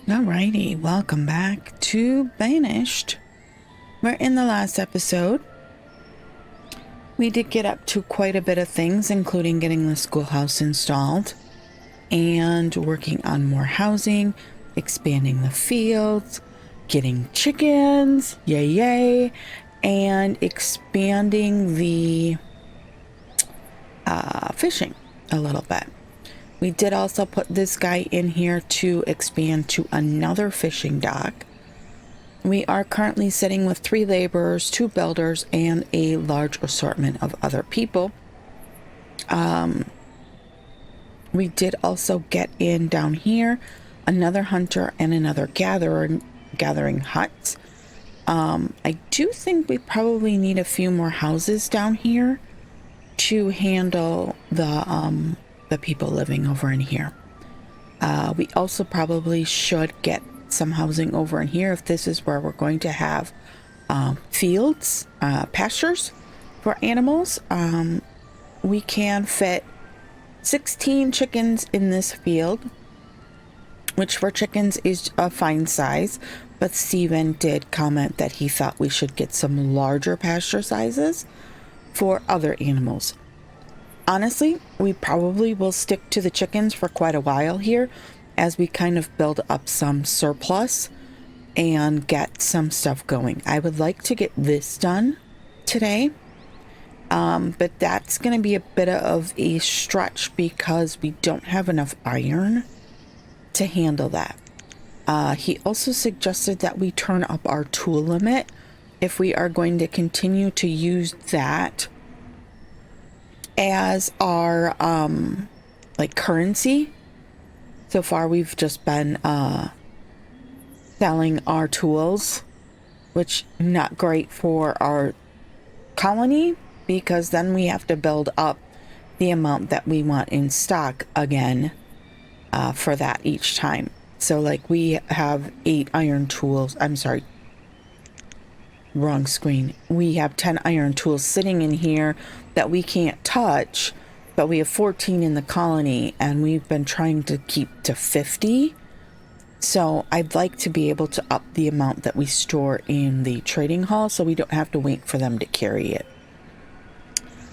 Alrighty, welcome back to Banished. We're in the last episode. We did get up to quite a bit of things, including getting the schoolhouse installed and working on more housing, expanding the fields, getting chickens, yay yay, and expanding the fishing a little bit. We did also put this guy in here to expand to another fishing dock. We are currently sitting with 3 laborers, 2 builders, and a large assortment of other people. We did also get in down here another hunter and another gathering huts. I do think we probably need a few more houses down here to handle the people living over in here. We also probably should get some housing over in here if this is where we're going to have fields, pastures for animals. We can fit 16 chickens in this field, which for chickens is a fine size, but Steven did comment that he thought we should get some larger pasture sizes for other animals. Honestly, we probably will stick to the chickens for quite a while here as we kind of build up some surplus and get some stuff going. I would like to get this done today, but that's going to be a bit of a stretch because we don't have enough iron to handle that. He also suggested that we turn up our tool limit if we are going to continue to use that as our like currency. So far we've just been selling our tools, which not great for our colony because then we have to build up the amount that we want in stock again for that each time. So like we have 8 iron tools, I'm sorry, wrong screen. We have 10 iron tools sitting in here that we can't touch, but we have 14 in the colony and we've been trying to keep to 50. So I'd like to be able to up the amount that we store in the trading hall so we don't have to wait for them to carry it.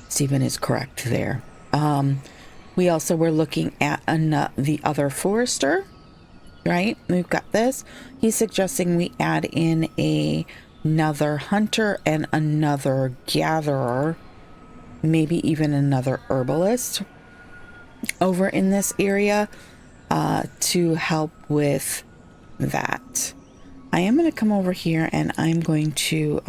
Stephen is correct there. We also were looking at the other forester, right? We've got this. He's suggesting we add in another hunter and another gatherer, maybe even another herbalist over in this area to help with that. I am going to come over here and I'm going to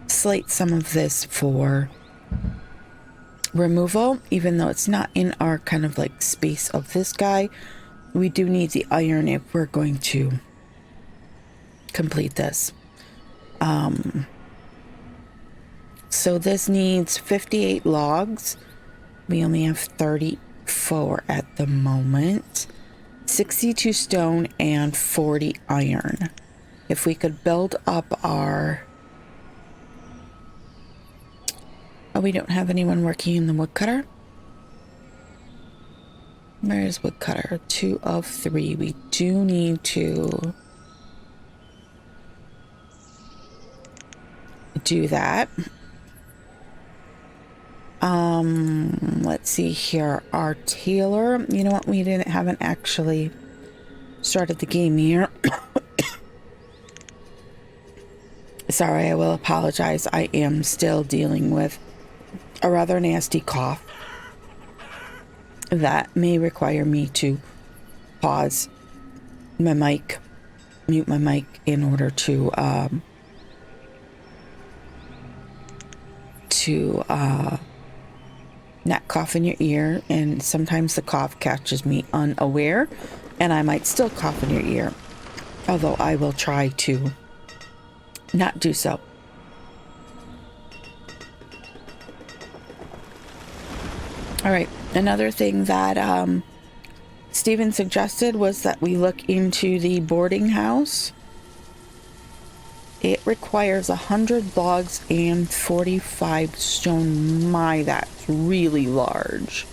slate some of this for removal, even though it's not in our kind of like space of this guy. We do need the iron if we're going to complete this. So this needs 58 logs. We only have 34 at the moment. 62 stone and 40 iron. If we could build up our... Oh, we don't have anyone working in the woodcutter? Where is woodcutter? 2 of 3. We do need to do that. Let's see here. Our tailor, you know what? We haven't actually started the game here. Sorry, I will apologize. I am still dealing with a rather nasty cough that may require me to pause my mic, mute my mic in order to not cough in your ear, and sometimes the cough catches me unaware and I might still cough in your ear, although I will try to not do so. All right, another thing that Stephen suggested was that we look into the boarding house. It requires 100 logs and 45 stone. My, that's really large.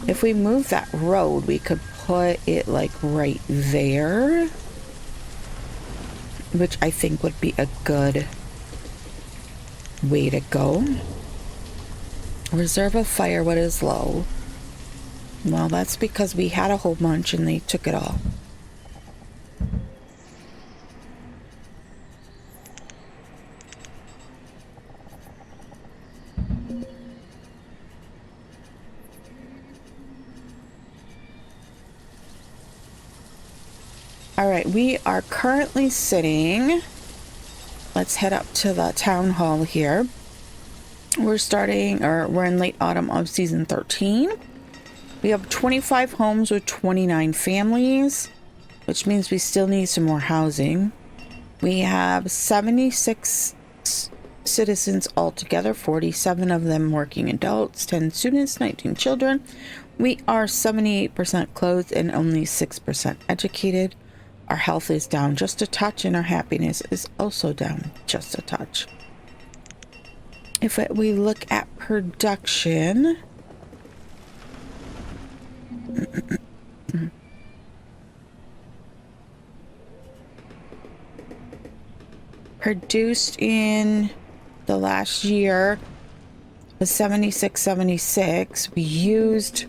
If we move that road, we could put it like right there, which I think would be a good way to go. Reserve of firewood is low. Well, that's because we had a whole bunch and they took it all. All right, we are currently sitting. Let's head up to the town hall here. We're in late autumn of season 13. We have 25 homes with 29 families, which means we still need some more housing. We have 76 citizens altogether, 47 of them working adults, 10 students, 19 children. We are 78% clothed and only 6% educated. Our health is down just a touch, and our happiness is also down just a touch. If we look at production, produced in the last year was 76. We used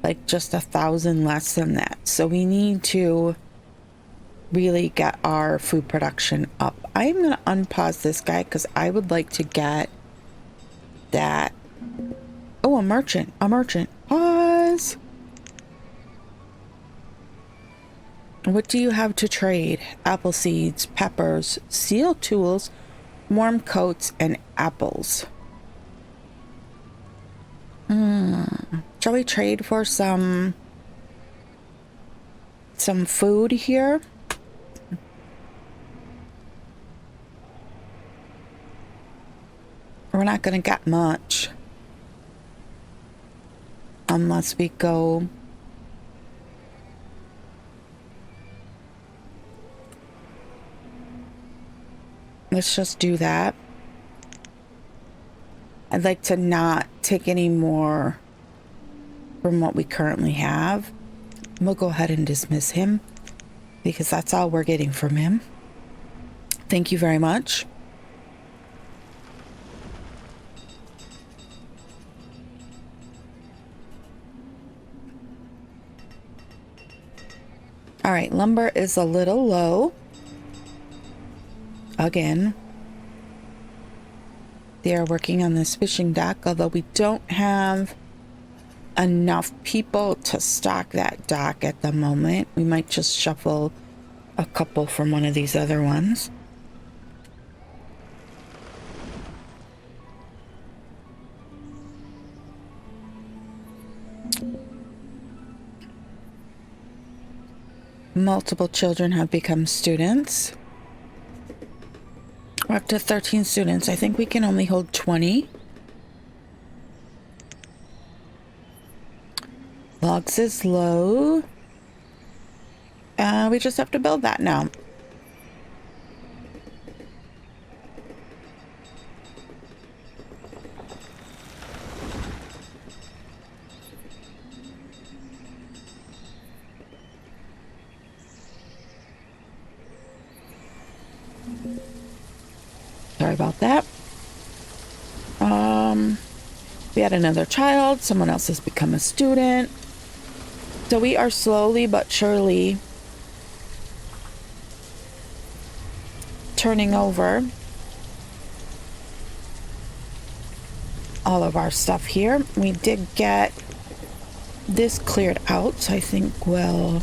like just 1,000 less than that. So we need to really get our food production up. I'm going to unpause this guy because I would like to get that. Oh, a merchant. Pause. What do you have to trade? Apple seeds, peppers, seal tools, warm coats, and apples. Shall we trade for some food here? We're not going to get much unless we go. Let's just do that. I'd like to not take any more from what we currently have. We'll go ahead and dismiss him because that's all we're getting from him. Thank you very much. All right, lumber is a little low. Again, they are working on this fishing dock, although we don't have enough people to stock that dock at the moment. We might just shuffle a couple from one of these other ones. Multiple children have become students. We're up to 13 students. I think we can only hold 20. Logs is low. We just have to build that now. Sorry about that. We had another child. Someone else has become a student. So we are slowly but surely turning over all of our stuff here. We did get this cleared out, so I think we'll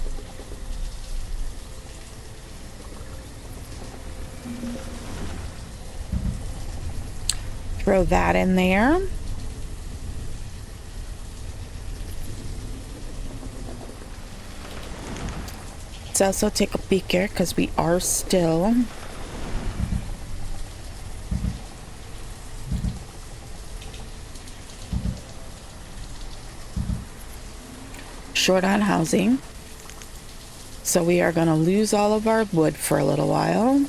throw that in there. Let's also take a peek here because we are still short on housing. So we are going to lose all of our wood for a little while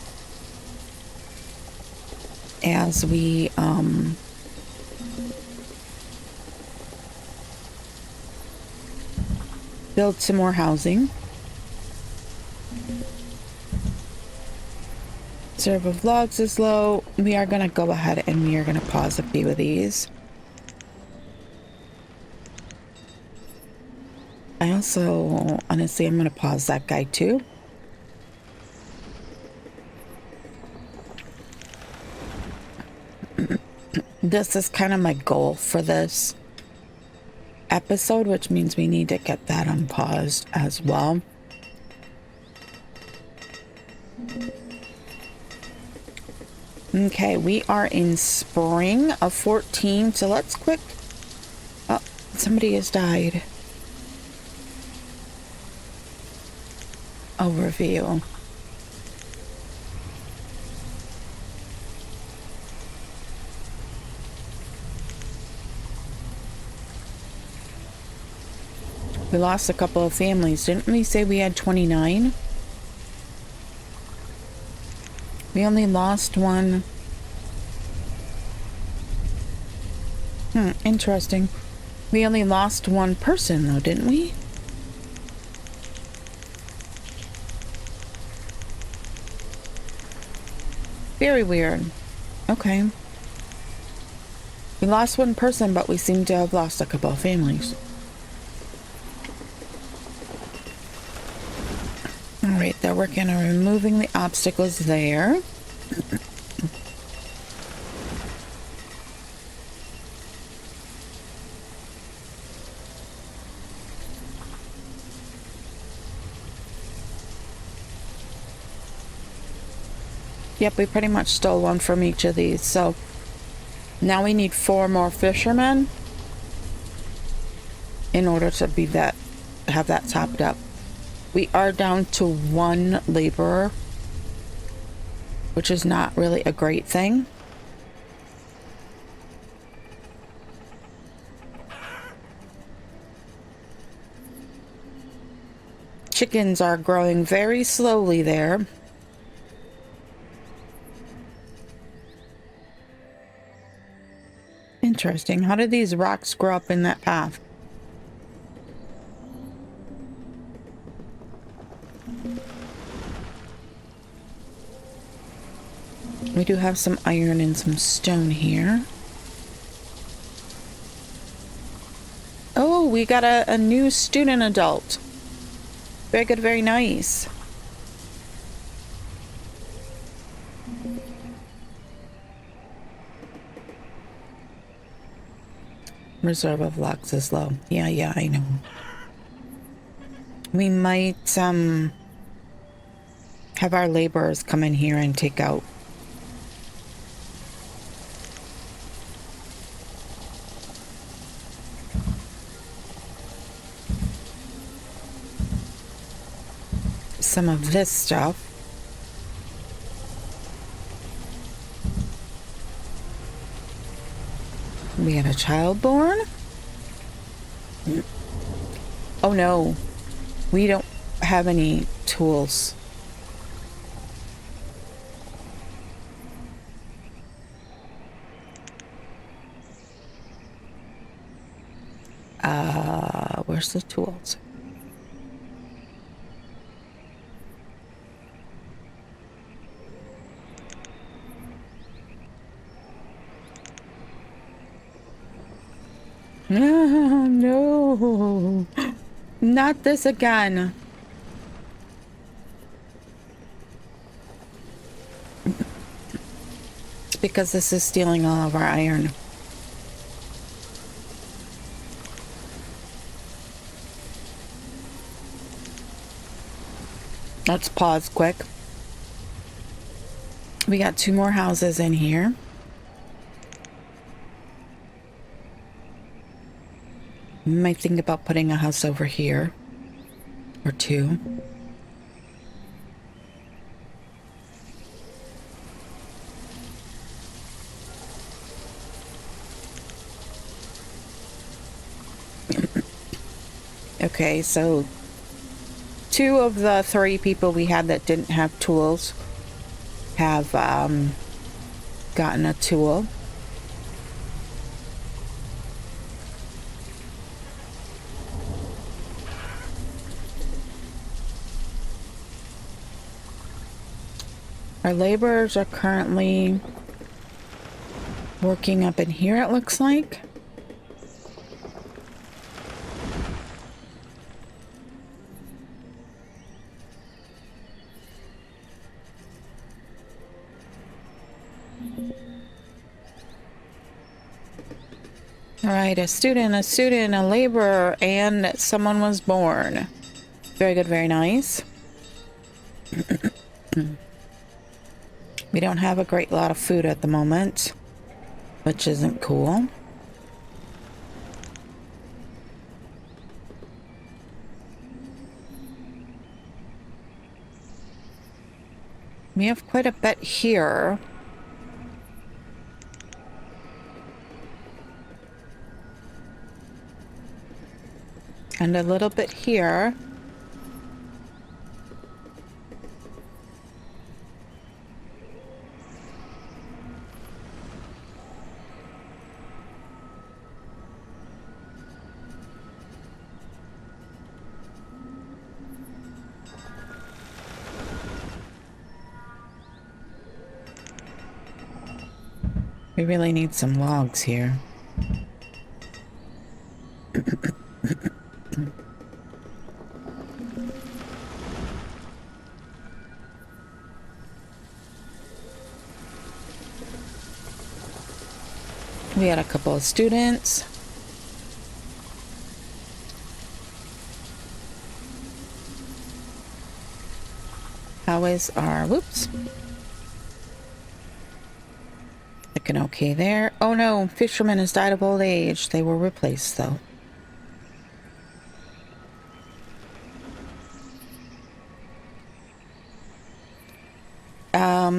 as we build some more housing. Reserve of logs is low. We are going to go ahead and we are going to pause a few of these. I also, honestly, I'm going to pause that guy too. This is kind of my goal for this episode, which means we need to get that unpaused as well. Okay, we are in spring of 14, so let's quick... Oh, somebody has died. Overview. We lost a couple of families. Didn't we say we had 29? We only lost one. Interesting. We only lost one person though, didn't we? Very weird. Okay. We lost one person, but we seem to have lost a couple of families. Alright, they're working on removing the obstacles there. Yep, we pretty much stole one from each of these, so now we need 4 more fishermen in order to be that, have that topped up. We are down to 1 laborer, which is not really a great thing. Chickens are growing very slowly there. Interesting. How did these rocks grow up in that path? We do have some iron and some stone here. Oh, we got a new student adult. Very good, very nice. Reserve of logs is low. Yeah, I know. We might have our laborers come in here and take out some of this stuff. We had a child born? Oh no, we don't have any tools. Where's the tools? No, not this again. It's because this is stealing all of our iron. Let's pause quick. We got 2 more houses in here. We might think about putting a house over here. Or 2. Okay, so 2 of the 3 people we had that didn't have tools have gotten a tool. Our laborers are currently working up in here, it looks like. All right, a student, a laborer, and someone was born. Very good, very nice. We don't have a great lot of food at the moment, which isn't cool. We have quite a bit here. And a little bit here. We really need some logs here. We had a couple of students. How is our... Whoops. Looking okay there. Oh no, fisherman has died of old age. They were replaced though.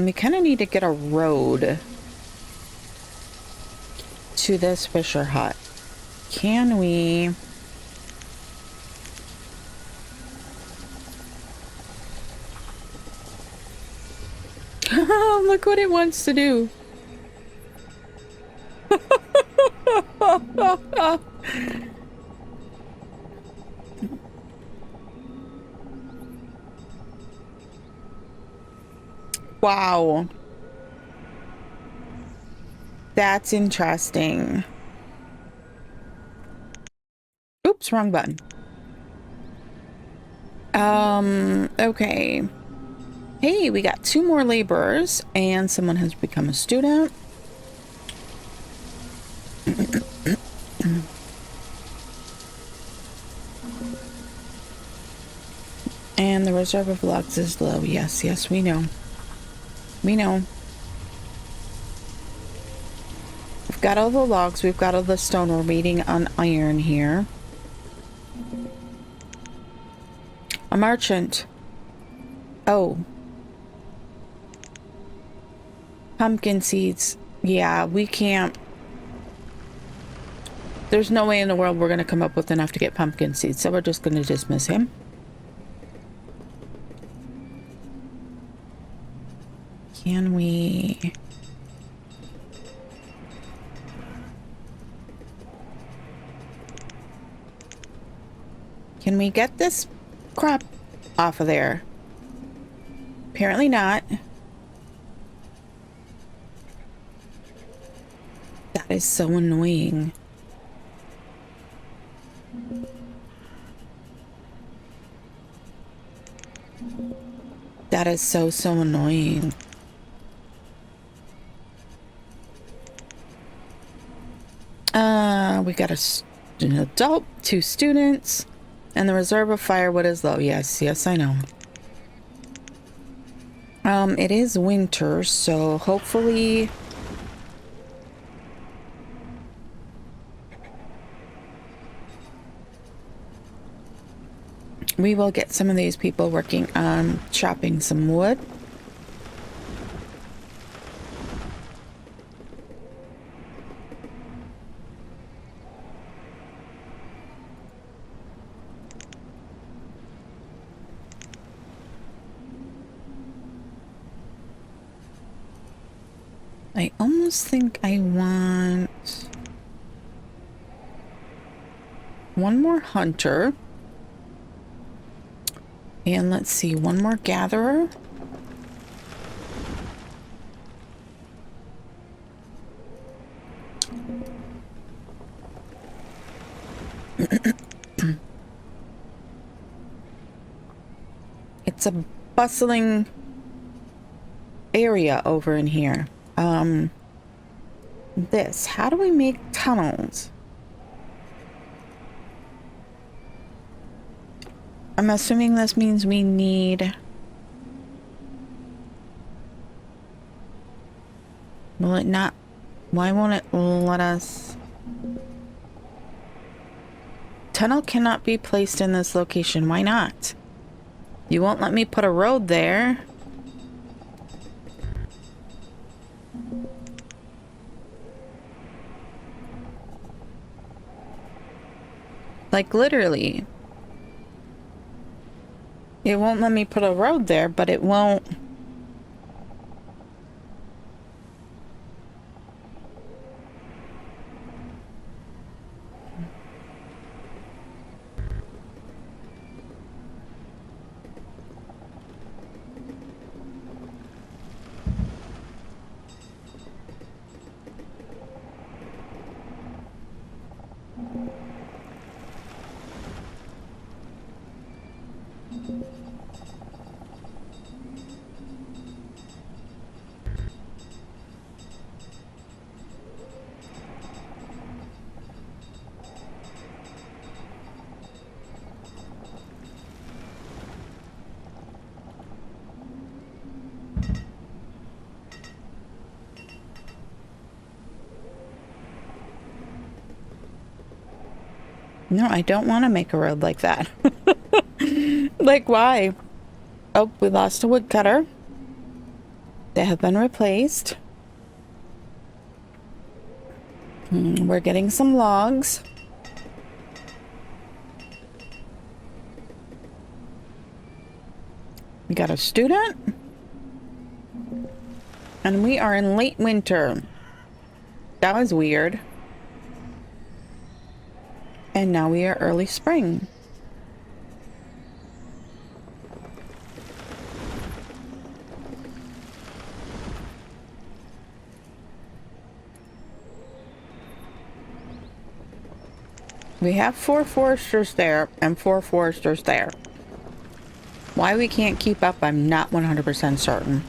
We kind of need to get a road to this fisher hut. Can we... Look what it wants to do. Wow. That's interesting. Oops, wrong button. Okay. Hey, we got 2 more laborers and someone has become a student. And the reserve of logs is low. Yes, yes, we know. We know. We've got all the logs. We've got all the stone. We're waiting on iron here. A merchant. Oh. Pumpkin seeds. Yeah, we can't. There's no way in the world we're going to come up with enough to get pumpkin seeds, so we're just going to dismiss him. Can we... Can we get this crap off of there? Apparently not. That is so annoying. That is so annoying. We got an adult, 2 students, and the reserve of firewood is low. Yes, yes, I know. It is winter, so hopefully... we will get some of these people working on chopping some wood. I almost think I want 1 more hunter. And let's see, 1 more gatherer. It's a bustling area over in here. How do we make tunnels? I'm assuming this means we need... Will it not? Why won't it let us? Tunnel cannot be placed in this location. Why not? You won't let me put a road there. Like literally. It won't let me put a road there, but it won't. No, I don't want to make a road like that. Like, why? Oh, we lost a woodcutter. They have been replaced. We're getting some logs. We got a student. And we are in late winter. That was weird. And now we are early spring. We have 4 foresters there and 4 foresters there. Why we can't keep up, I'm not 100% certain.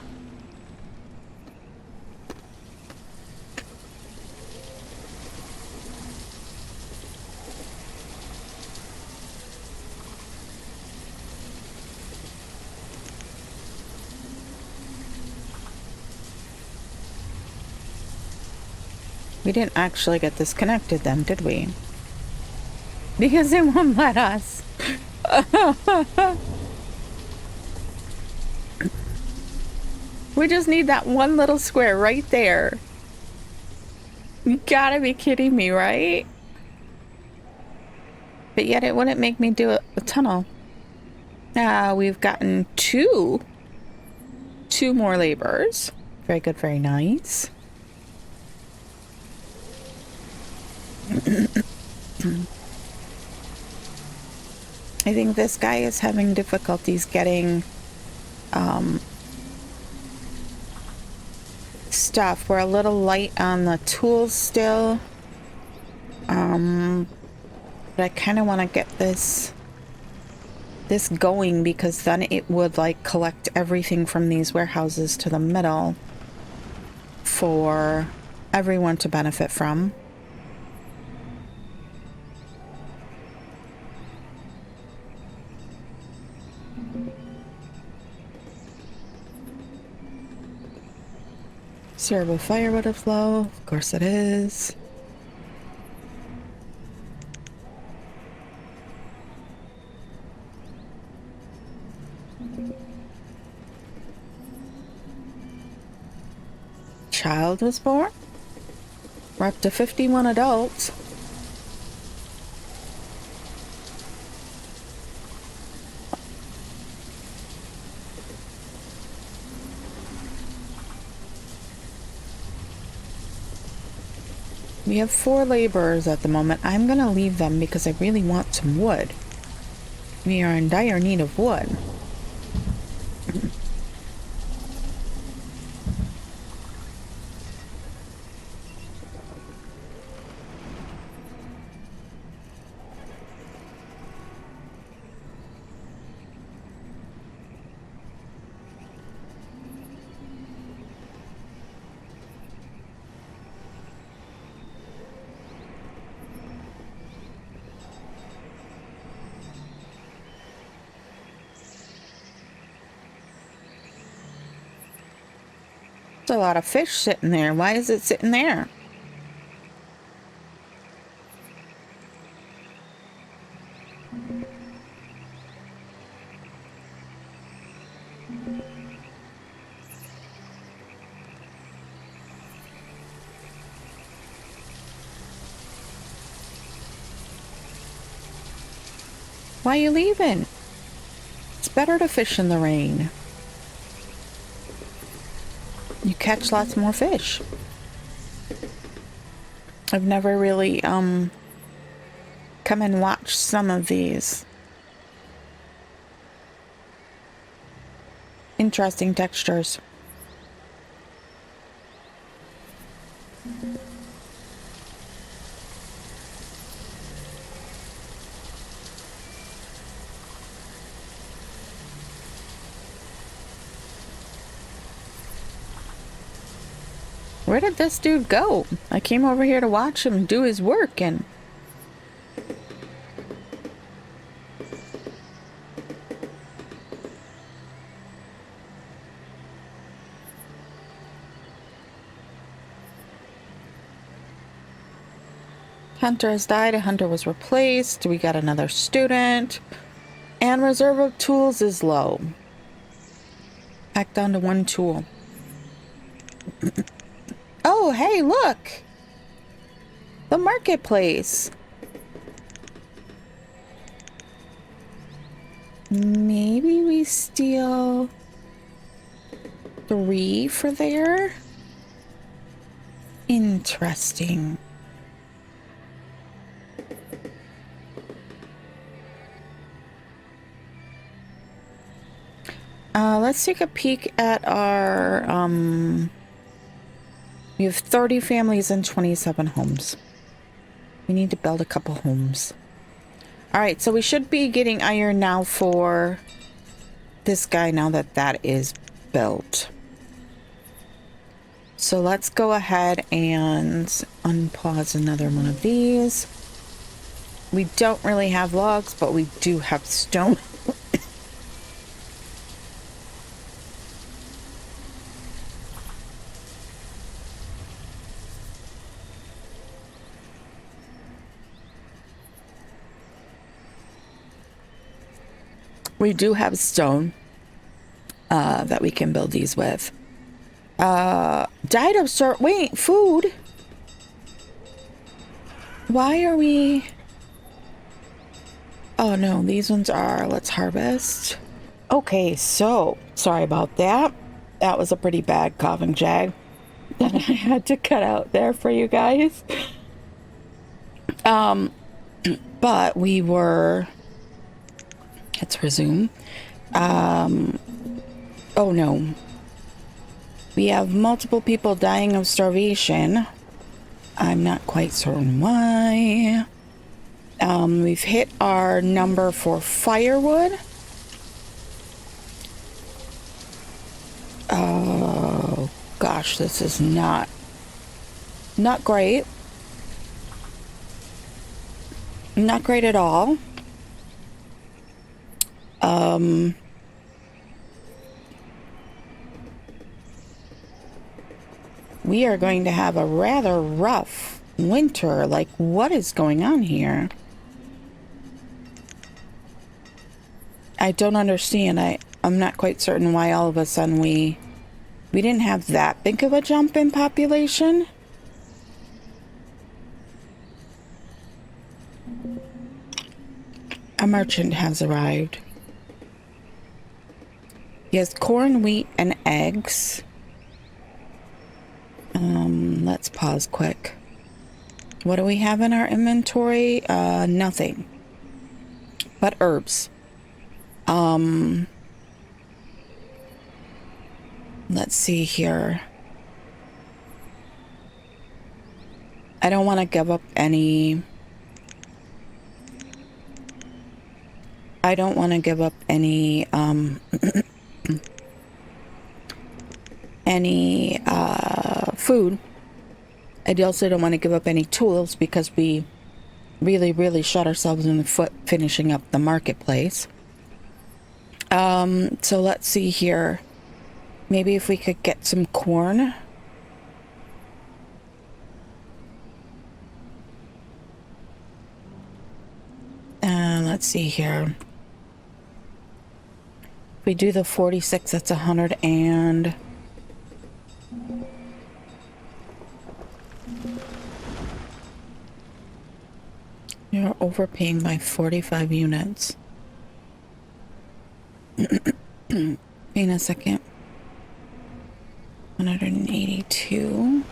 We didn't actually get disconnected then, did we? Because it won't let us. We just need that one little square right there. You gotta be kidding me, right? But yet it wouldn't make me do a tunnel. We've gotten two more laborers. Very good, very nice. I think this guy is having difficulties getting stuff. We're a little light on the tools still. But I kind of want to get this going, because then it would like collect everything from these warehouses to the middle for everyone to benefit from. Cerebral firewood of flow, of course it is. Child was born. We're up to 51 adults. We have 4 laborers at the moment. I'm gonna leave them because I really want some wood. We are in dire need of wood. a lot of fish sitting there. Why is it sitting there? Why are you leaving? It's better to fish in the rain. You catch lots more fish. I've never really come and watched some of these. Interesting textures. Where did this dude go? I came over here to watch him do his work and... Hunter has died, a hunter was replaced, we got another student, and reserve of tools is low. Back down to 1 tool. Oh, hey, look! The marketplace. Maybe we steal 3 for there? Interesting. Let's take a peek at our, we have 30 families and 27 homes. We need to build a couple homes. Alright, so we should be getting iron now for this guy now that that is built. So let's go ahead and unpause another one of these. We don't really have logs, but we do have stone. We do have stone that we can build these with. Died of wait, food? Why are we... Oh no, these ones are, let's harvest. Okay, so, sorry about that. That was a pretty bad coughing jag that I had to cut out there for you guys. But we were... Let's resume. Oh no. We have multiple people dying of starvation. I'm not quite certain why. We've hit our number for firewood. Oh gosh, this is not great. Not great at all. We are going to have a rather rough winter. Like, what is going on here? I don't understand. I'm not quite certain why all of a sudden we didn't have that big of a jump in population. A merchant has arrived. He has corn, wheat, and eggs. Let's pause quick. What do we have in our inventory? Nothing. But herbs. Let's see here. I don't want to give up any... I don't want to give up any, food. I also don't want to give up any tools because we really shot ourselves in the foot finishing up the marketplace. So let's see here. Maybe if we could get some corn. Let's see here. If we do the 46, that's 100 and... You're overpaying by 45 units. Wait a second. 182.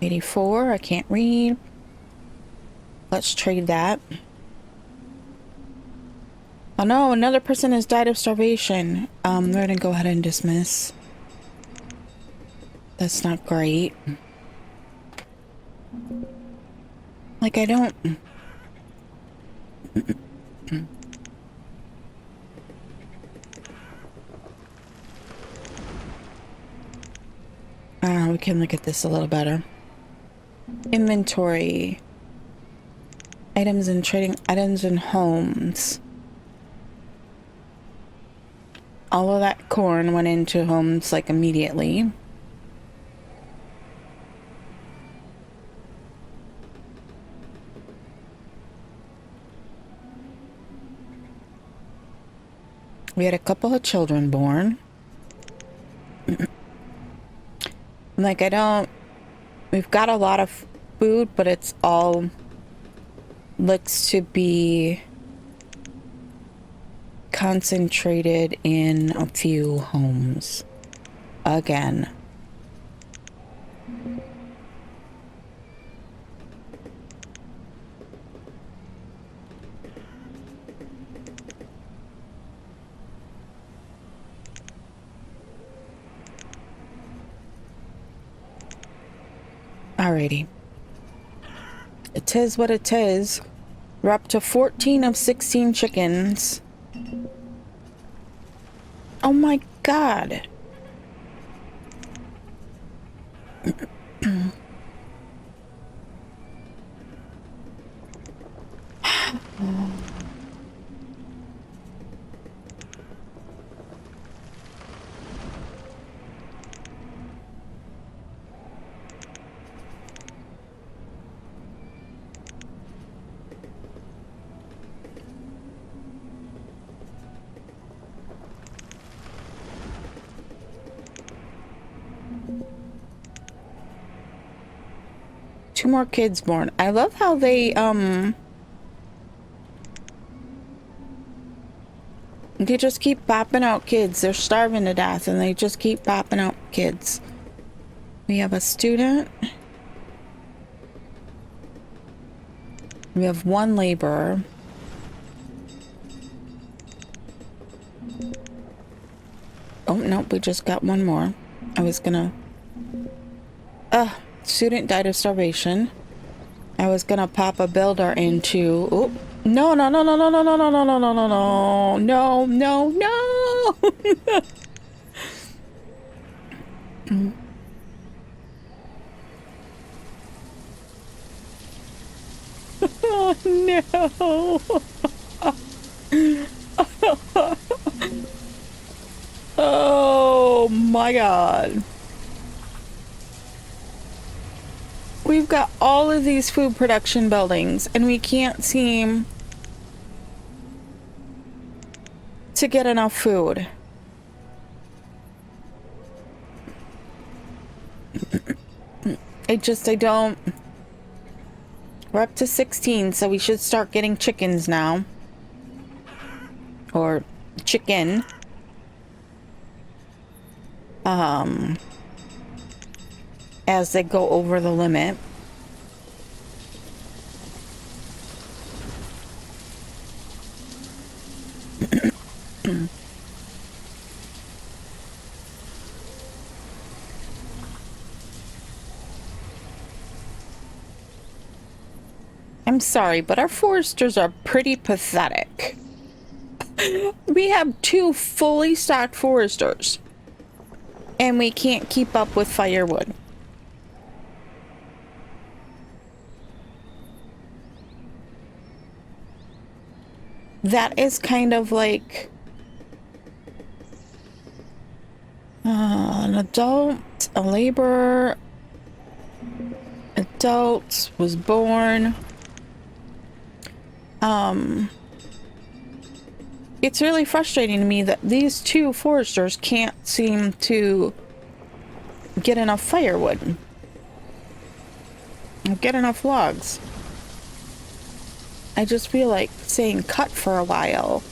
84. I can't read. Let's trade that. Oh no, another person has died of starvation. We're gonna go ahead and dismiss. That's not great. Like, I don't... we can look at this a little better. Inventory. Items and trading items and homes. All of that corn went into homes like immediately. We had a couple of children born. Like, I don't... We've got a lot of food, but it's all... looks to be... concentrated in a few homes. Again. Alrighty. It is what it is. We're up to 14 of 16 chickens. Oh my god. Two more kids born. I love how they just keep popping out kids. They're starving to death and they just keep popping out kids. We have a student. We have one laborer. Oh, nope, we just got one more. I was gonna... Student died of starvation. I was gonna pop a builder into... Oh, no, no, no, no, no, no, no, no, no, no, no, no, no, no, no, no. Oh, no. Oh, my God. We've got all of these food production buildings, and we can't seem to get enough food. I don't... We're up to 16, so we should start getting chickens now. Or chicken. As they go over the limit. I'm sorry, but our foresters are pretty pathetic. We have 2 fully stocked foresters. And we can't keep up with firewood. That is kind of like... An adult, a laborer, adult, was born. It's really frustrating to me that these two foresters can't seem to get enough firewood. Or get enough logs. I just feel like saying cut for a while.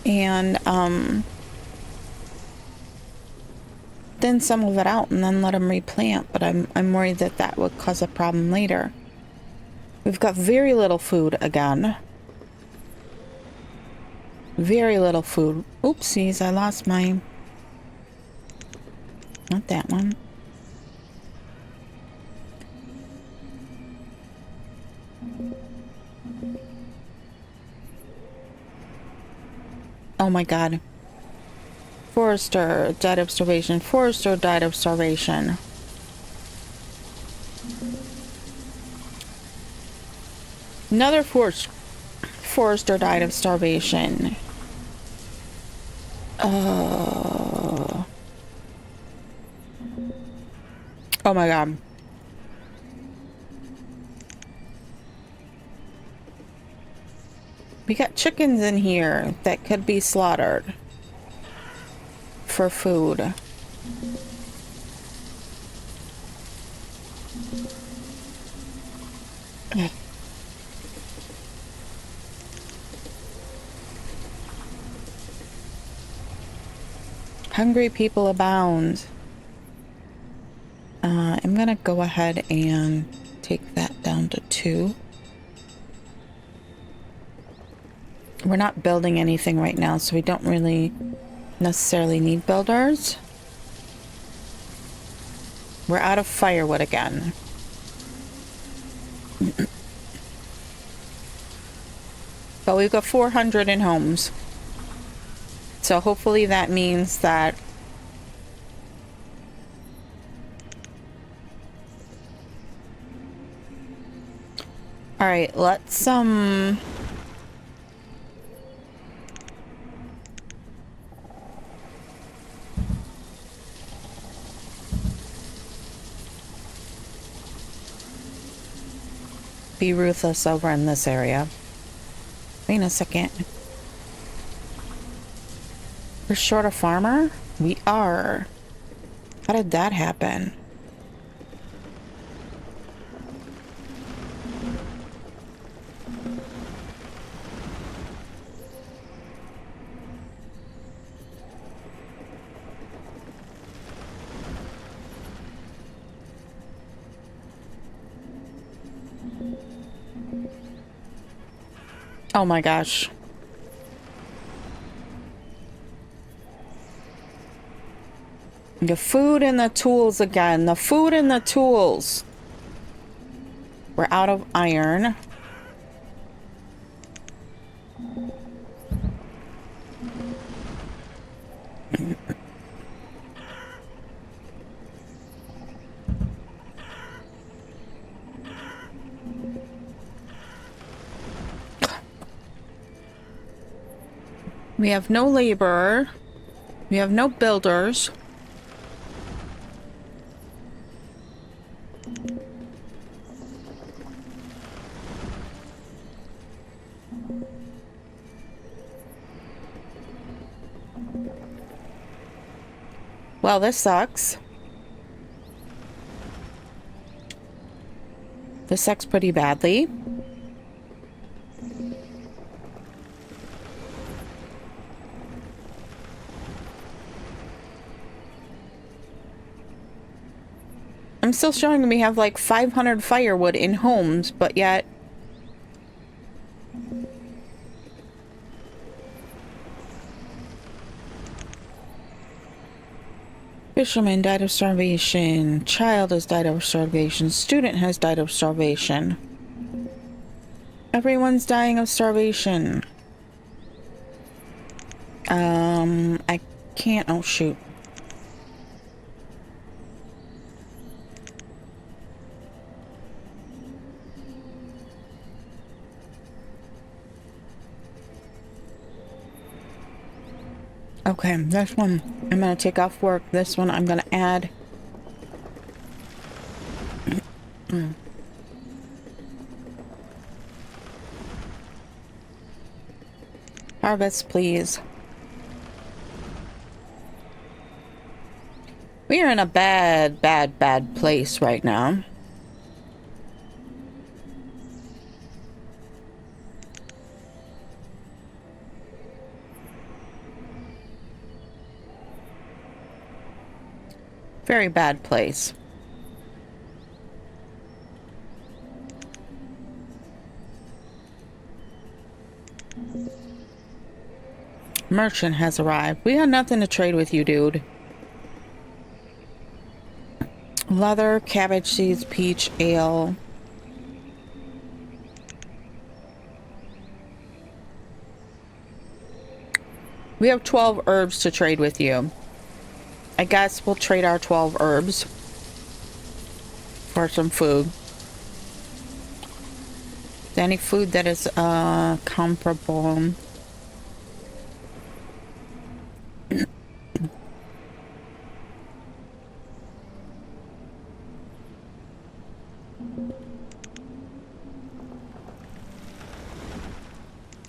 And, thin some of it out and then let them replant, but I'm worried that that would cause a problem later. We've got very little food again. Very little food. Oopsies, I lost my... Not that one. Oh my god. Forester died of starvation. Forester died of starvation. Another forester died of starvation. Oh my god. We got chickens in here that could be slaughtered for food. Hungry people abound. I'm gonna go ahead and take that down to 2. We're not building anything right now, so we don't really necessarily need builders. We're out of firewood again. But we've got 400 in homes. So hopefully that means that all right, let's be ruthless over in this area. Wait a second. We're short a farmer? We are. How did that happen? Oh my gosh. The food and the tools again. The food and the tools. We're out of iron. We have no laborer. We have no builders. Well, this sucks. This sucks pretty badly. I'm still showing we have like 500 firewood in homes, but yet... Fisherman died of starvation. Child has died of starvation. Student has died of starvation. Everyone's dying of starvation. I can't... Oh, shoot. Okay, this one I'm gonna take off work. This one I'm gonna add. Harvest, please. We are in a bad, bad, bad place right now. Very bad place. Merchant has arrived. We got nothing to trade with you, dude. Leather, cabbage seeds, peach, ale. We have 12 herbs to trade with you. I guess we'll trade our 12 herbs for some food. Any food that is comparable.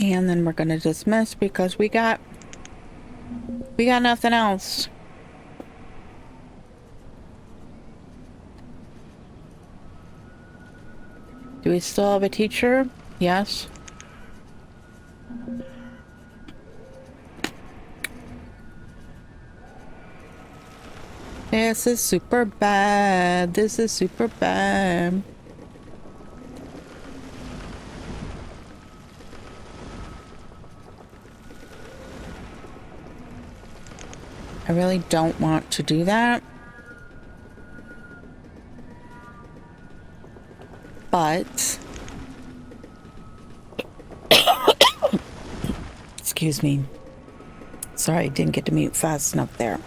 And then we're gonna dismiss because we got nothing else. Do we still have a teacher? Yes. This is super bad. This is super bad. I really don't want to do that. But... Excuse me. Sorry, I didn't get to mute fast enough there.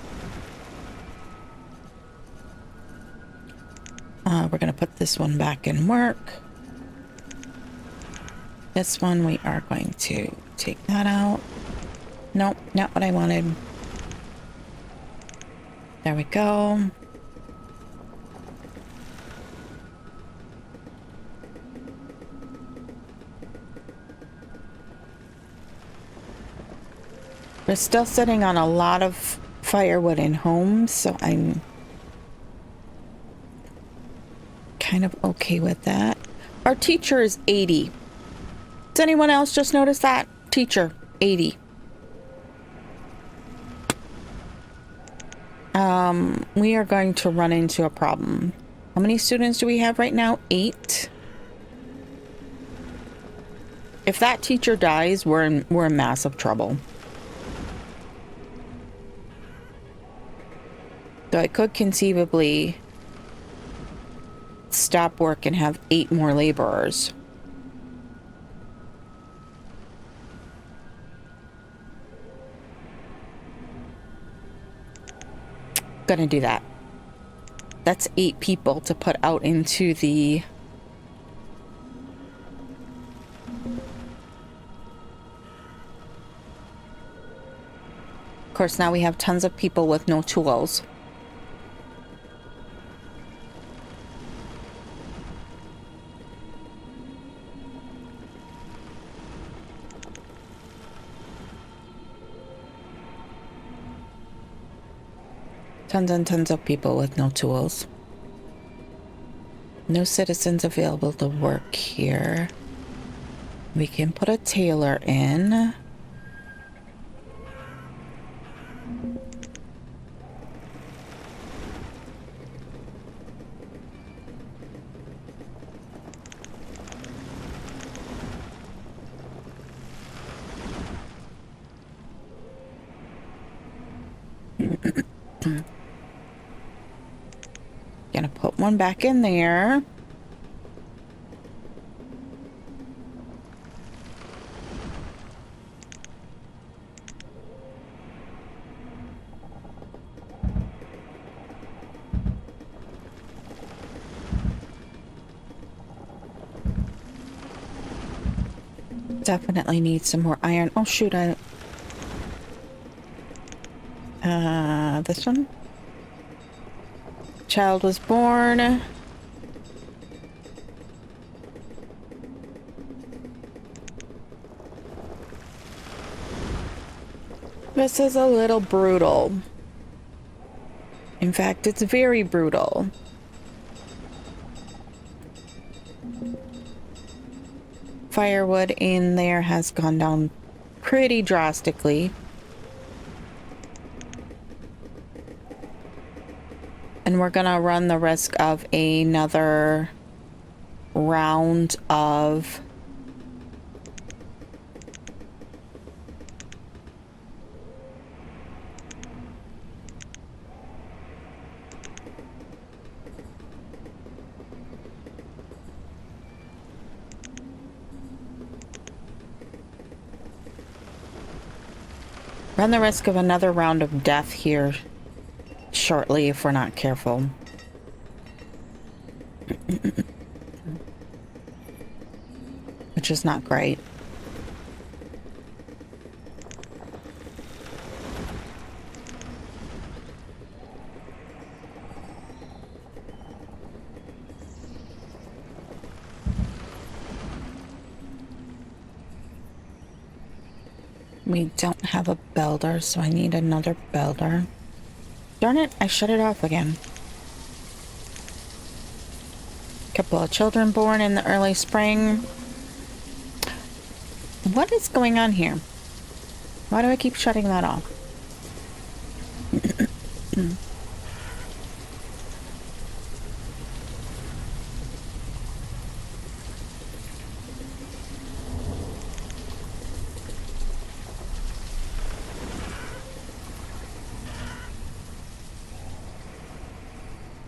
We're gonna put this one back in work. This one we are going to take that out. Nope, not what I wanted. There we go. We're still sitting on a lot of firewood in homes, so I'm kind of okay with that. Our teacher is 80. Does anyone else just notice that? Teacher, 80. We are going to run into a problem. How many students do we have right now? 8. If that teacher dies, we're in massive trouble. So I could conceivably stop work and have 8 more laborers. Gonna do that. That's 8 people to put out into the... Of course, now we have tons of people with no tools. Tons and tons of people with no tools. No citizens available to work here. We can put a tailor in. Gonna put one back in there. Definitely need some more iron. Oh shoot, This one. Child was born. This is a little brutal. In fact, it's very brutal. Firewood in there has gone down pretty drastically. And we're gonna run the risk of another round of run the risk of another round of death here shortly if we're not careful. Which is not great. We don't have a builder, so I need another builder. Darn it, I shut it off again. Couple of children born in the early spring. What is going on here? Why do I keep shutting that off?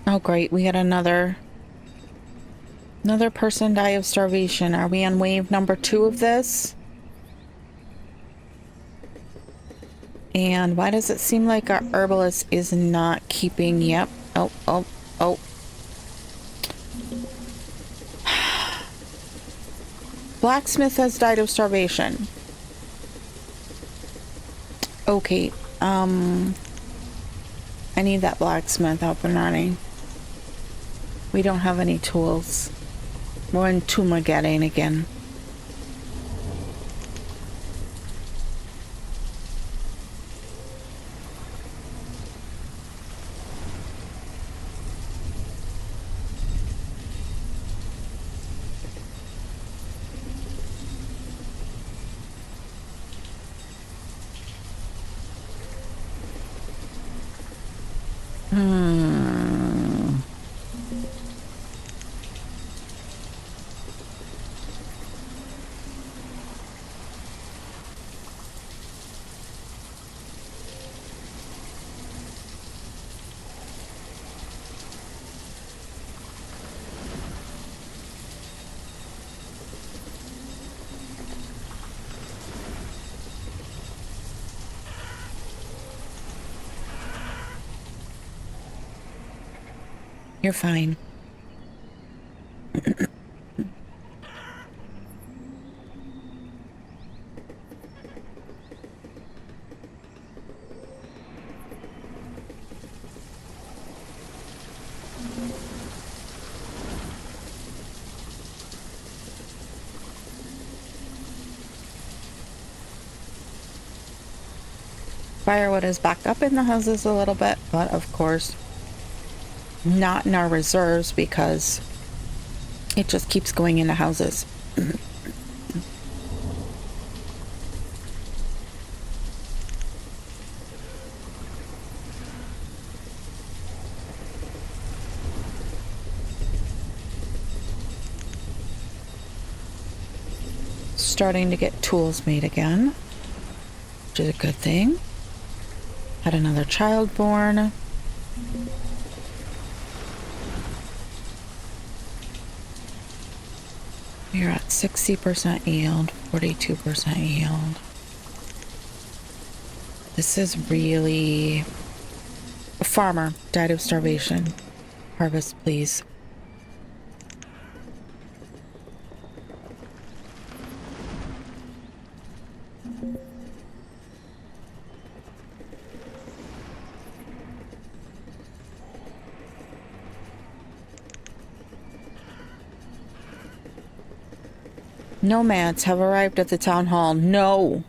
Oh great, we had another person die of starvation. Are we on wave number 2 of this? And why does it seem like our herbalist is not keeping... Yep. Oh. Blacksmith has died of starvation. Okay, I need that blacksmith up and running. We don't have any tools. We're in Tumageddon again. You're fine. Firewood is back up in the houses a little bit, but of course not in our reserves because it just keeps going into houses. Starting to get tools made again, which is a good thing. Had another child born. We're at 60% yield, 42% yield. This is really... A farmer died of starvation. Harvest, please. Nomads have arrived at the town hall. No.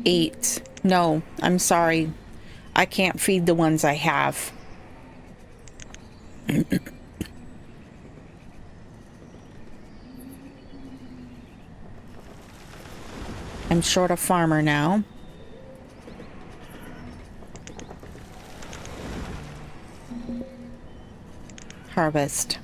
8. No, I'm sorry. I can't feed the ones I have. I'm short a farmer now. Harvest.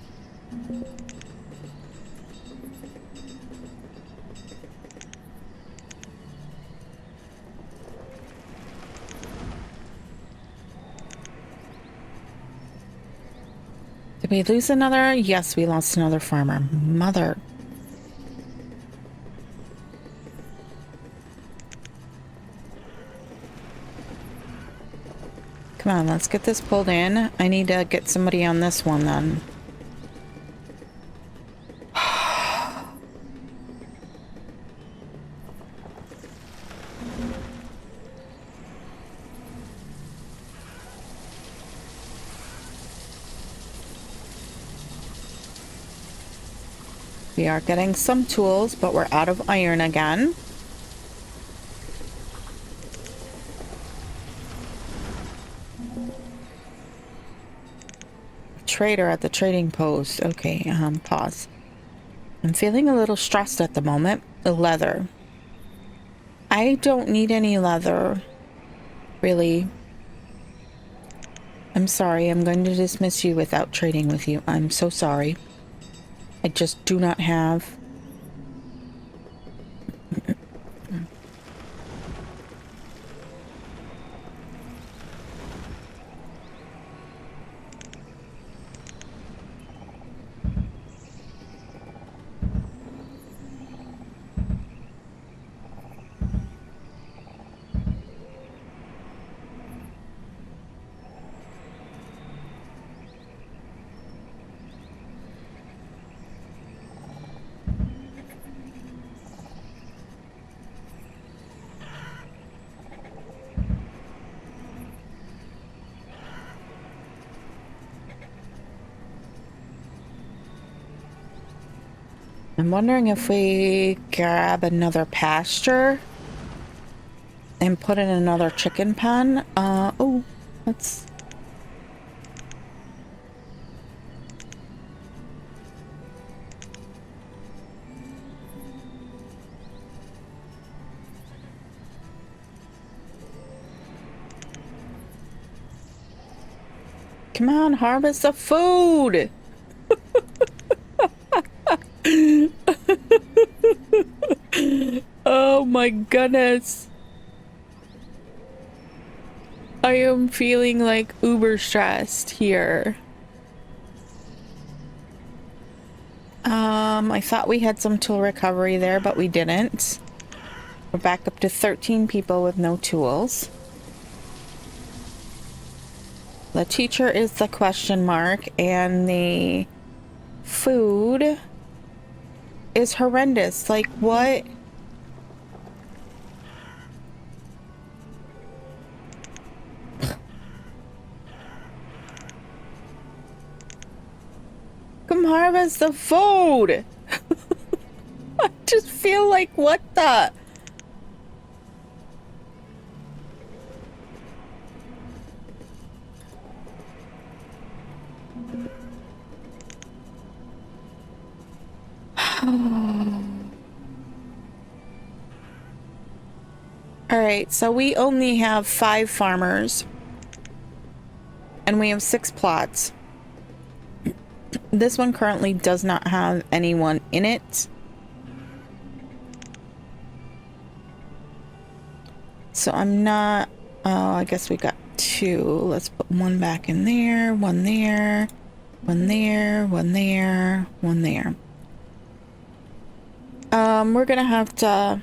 Did we lose another? Yes, we lost another farmer. Mother. Come on, let's get this pulled in. I need to get somebody on this one then. We are getting some tools, but we're out of iron again. Trader at the trading post. Okay, pause. I'm feeling a little stressed at the moment. The leather. I don't need any leather. Really. I'm sorry. I'm going to dismiss you without trading with you. I'm so sorry. I just do not have... I'm wondering if we grab another pasture and put in another chicken pen. Oh, let's... Come on, harvest the food! Oh my goodness. I am feeling like uber stressed here. I thought we had some tool recovery there, but we didn't. We're back up to 13 people with no tools. The teacher is the question mark, and the food is horrendous. Like, what? Come harvest the food! I just feel like, what the? Alright, so we only have 5 farmers. And we have 6 plots. This one currently does not have anyone in it. So I'm not... Oh, I guess we got 2. Let's put 1 back in there, 1 there, 1 there, 1 there, 1 there. We're gonna have to...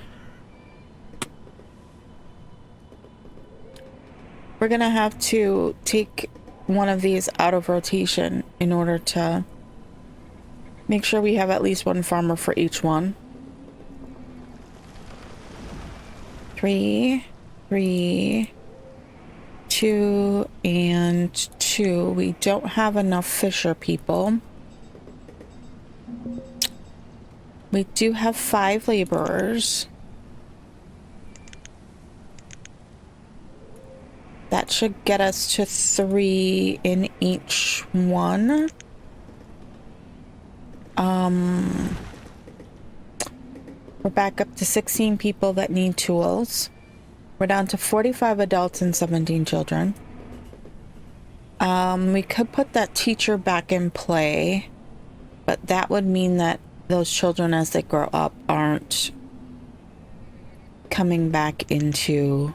We're gonna have to take one of these out of rotation in order to make sure we have at least 1 farmer for each one. 3, 3, 2, and 2. We don't have enough fisher people. We do have 5 laborers. That should get us to 3 in each one. We're back up to 16 people that need tools. We're down to 45 adults and 17 children. We could put that teacher back in play, but that would mean that those children as they grow up aren't coming back into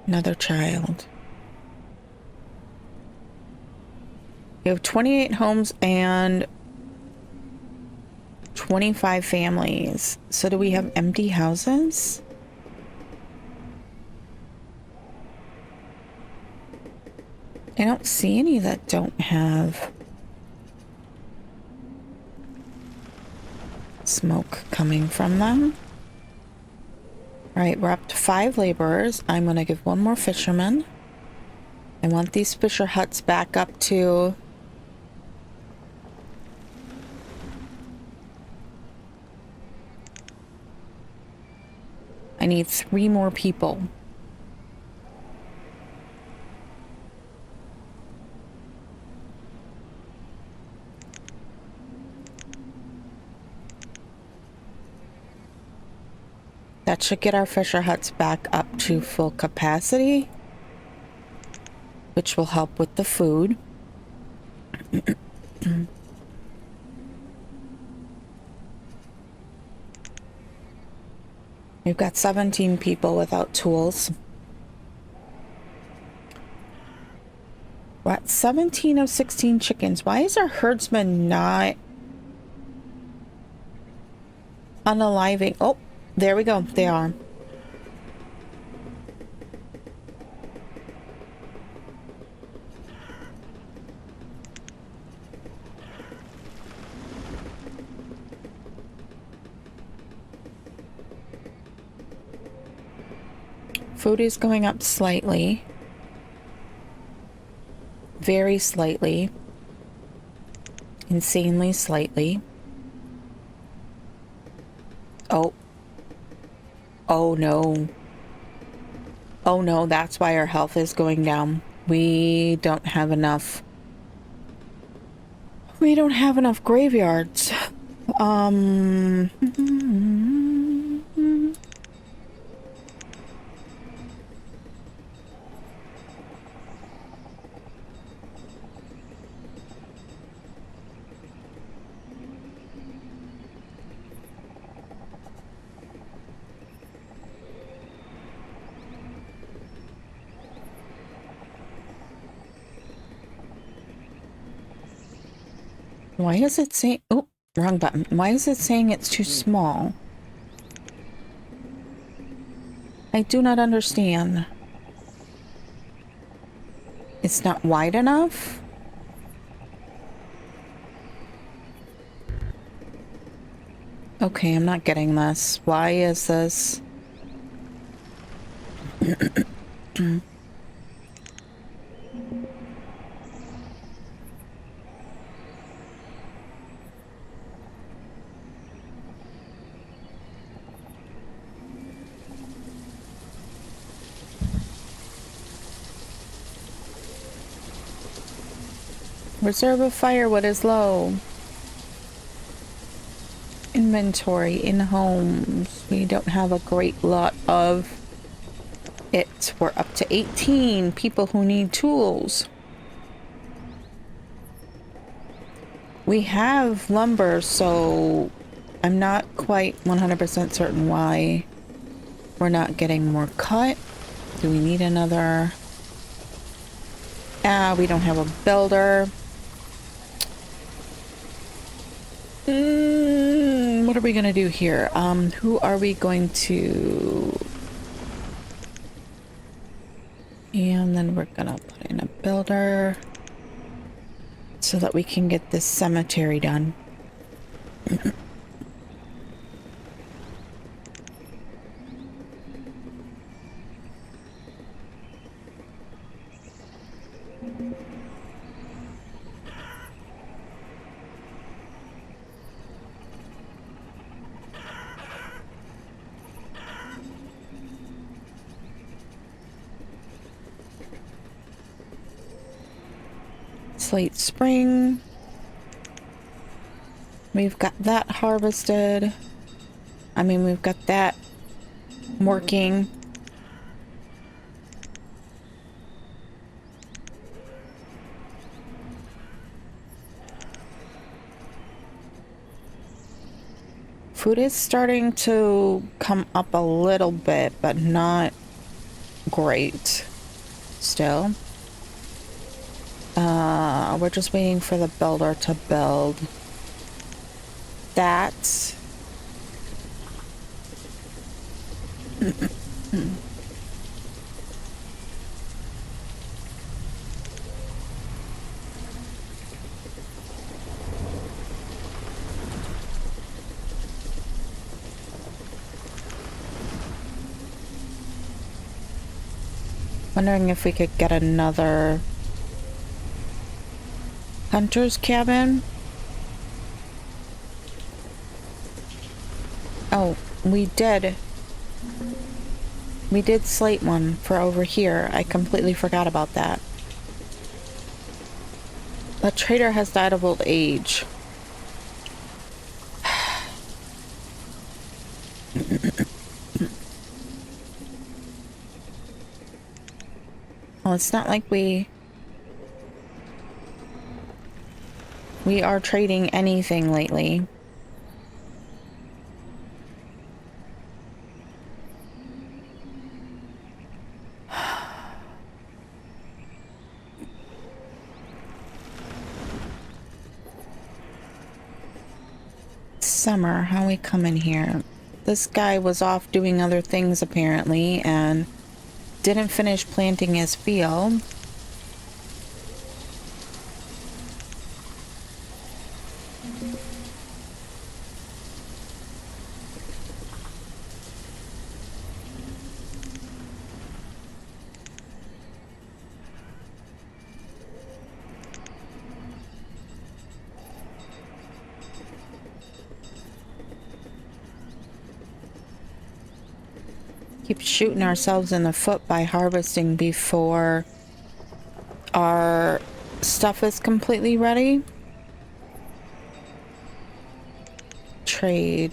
another child. We have 28 homes and 25 families. So do we have empty houses? I don't see any that don't have smoke coming from them. All right, we're up to 5 laborers. I'm going to give 1 more fisherman. I want these fisher huts back up to... I need 3 more people. That should get our fisher huts back up to full capacity, which will help with the food. We've got 17 people without tools. We're at 17 of 16 chickens. Why is our herdsman not unaliving? Oh, there we go. They are. Food is going up slightly. Very slightly. Insanely slightly. Oh. Oh no. Oh no, that's why our health is going down. We don't have enough. We don't have enough graveyards. Why is it saying... Oh, wrong button. Why is it saying it's too small? I do not understand. It's not wide enough? Okay, I'm not getting this. Why is this... Reserve of firewood is low. Inventory in homes. We don't have a great lot of it. We're up to 18 people who need tools. We have lumber, so I'm not quite 100% certain why we're not getting more cut. Do we need another? We don't have a builder. What are we gonna do here? Who are we going to... And then we're gonna put in a builder so that we can get this cemetery done. Slate Spring. We've got that harvested. I mean, we've got that working. Food is starting to come up a little bit, but not great still. We're just waiting for the builder to build that. Wondering if we could get another hunter's cabin. Oh, we did slate one for over here. I completely forgot about that. The trader has died of old age. Well, it's not like we are trading anything lately. Summer, how we coming here? This guy was off doing other things apparently and didn't finish planting his field. Keep shooting ourselves in the foot by harvesting before our stuff is completely ready. Trade.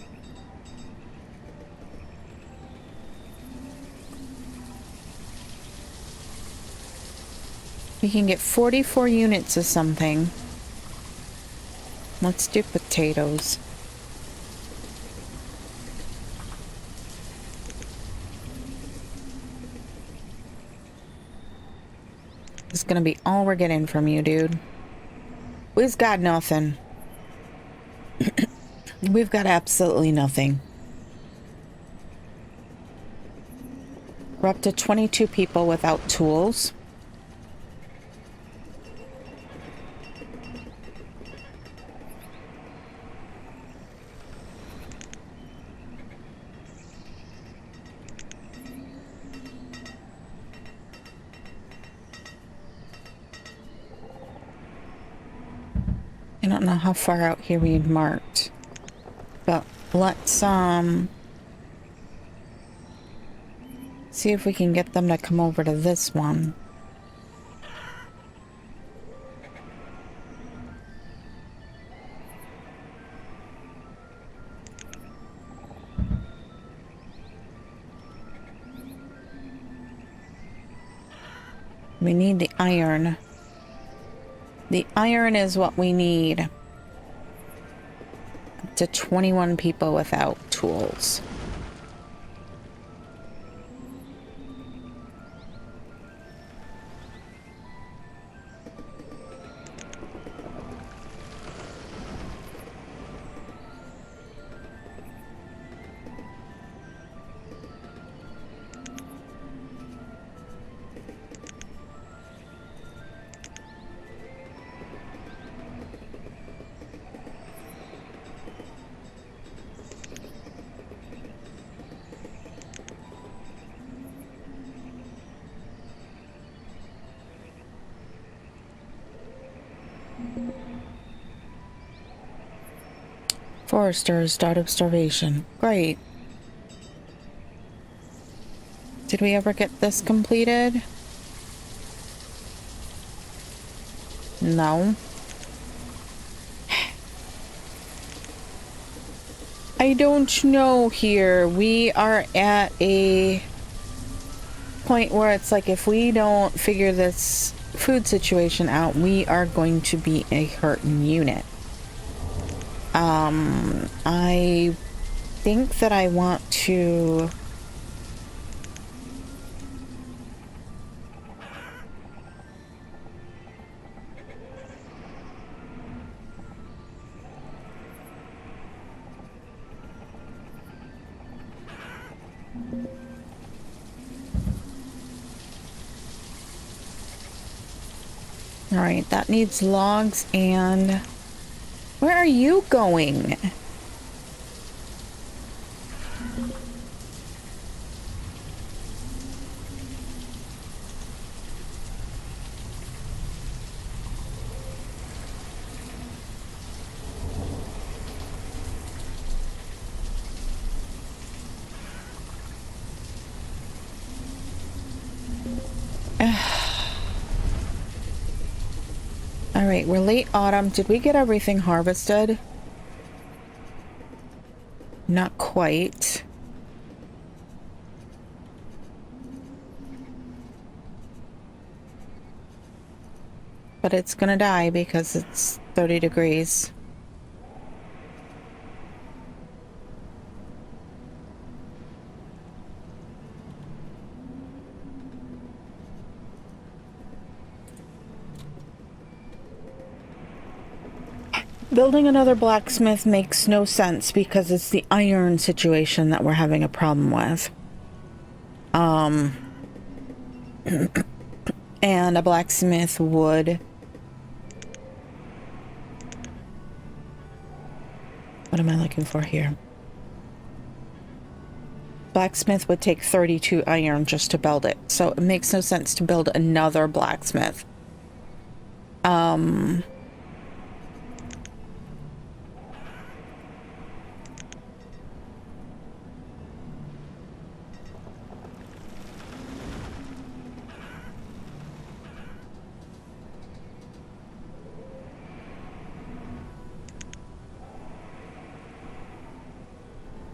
We can get 44 units of something. Let's do potatoes. This is gonna be all we're getting from you, dude. We've got nothing. We've got absolutely nothing. We're up to 22 people without tools. I don't know how far out here we marked, but let's see if we can get them to come over to this one. We need the iron. The iron is what we need. Up to 21 people without tools. Foresters died of starvation. Great. Did we ever get this completed? No. I don't know here. We are at a point where it's like if we don't figure this food situation out, we are going to be a hurting unit. I think that I want to... All right, that needs logs. And where are you going? All right, we're late autumn. Did we get everything harvested? Not quite. But it's gonna die because it's 30 degrees. Building another blacksmith makes no sense because it's the iron situation that we're having a problem with. And a blacksmith would... What am I looking for here? Blacksmith would take 32 iron just to build it. So it makes no sense to build another blacksmith.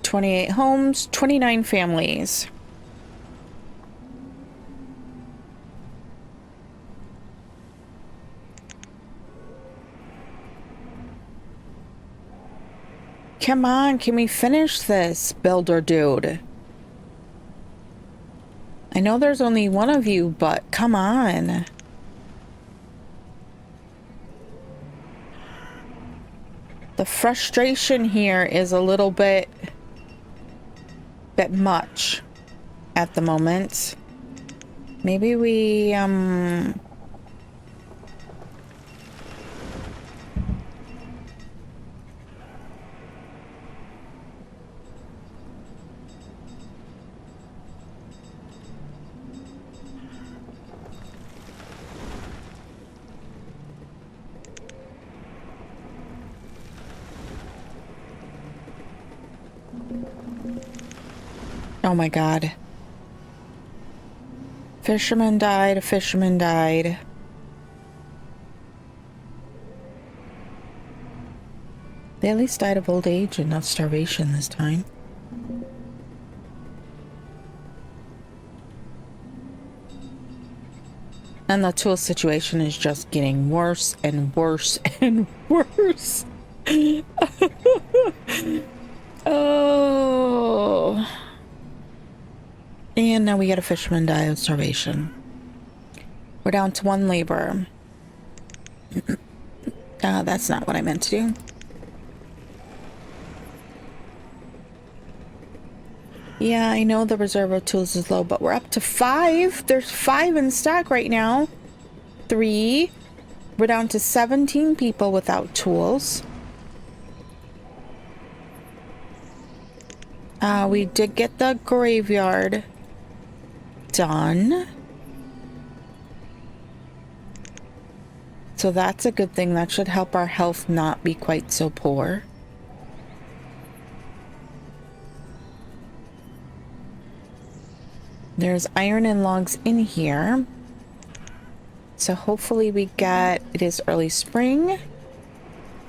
28 homes, 29 families. Come on, can we finish this, builder dude? I know there's only one of you, but come on. The frustration here is a little bit much at the moment. Maybe we, oh my God. Fisherman died, a fisherman died. They at least died of old age and not starvation this time. And the tool situation is just getting worse and worse and worse. Oh. And now we get a fisherman die of starvation. We're down to one labor. That's not what I meant to do. Yeah, I know the reserve of tools is low, but we're up to 5. There's 5 in stock right now. 3. We're down to 17 people without tools. We did get the graveyard done. So that's a good thing. That should help our health not be quite so poor. There's iron and logs in here. so hopefully we get, it is early spring.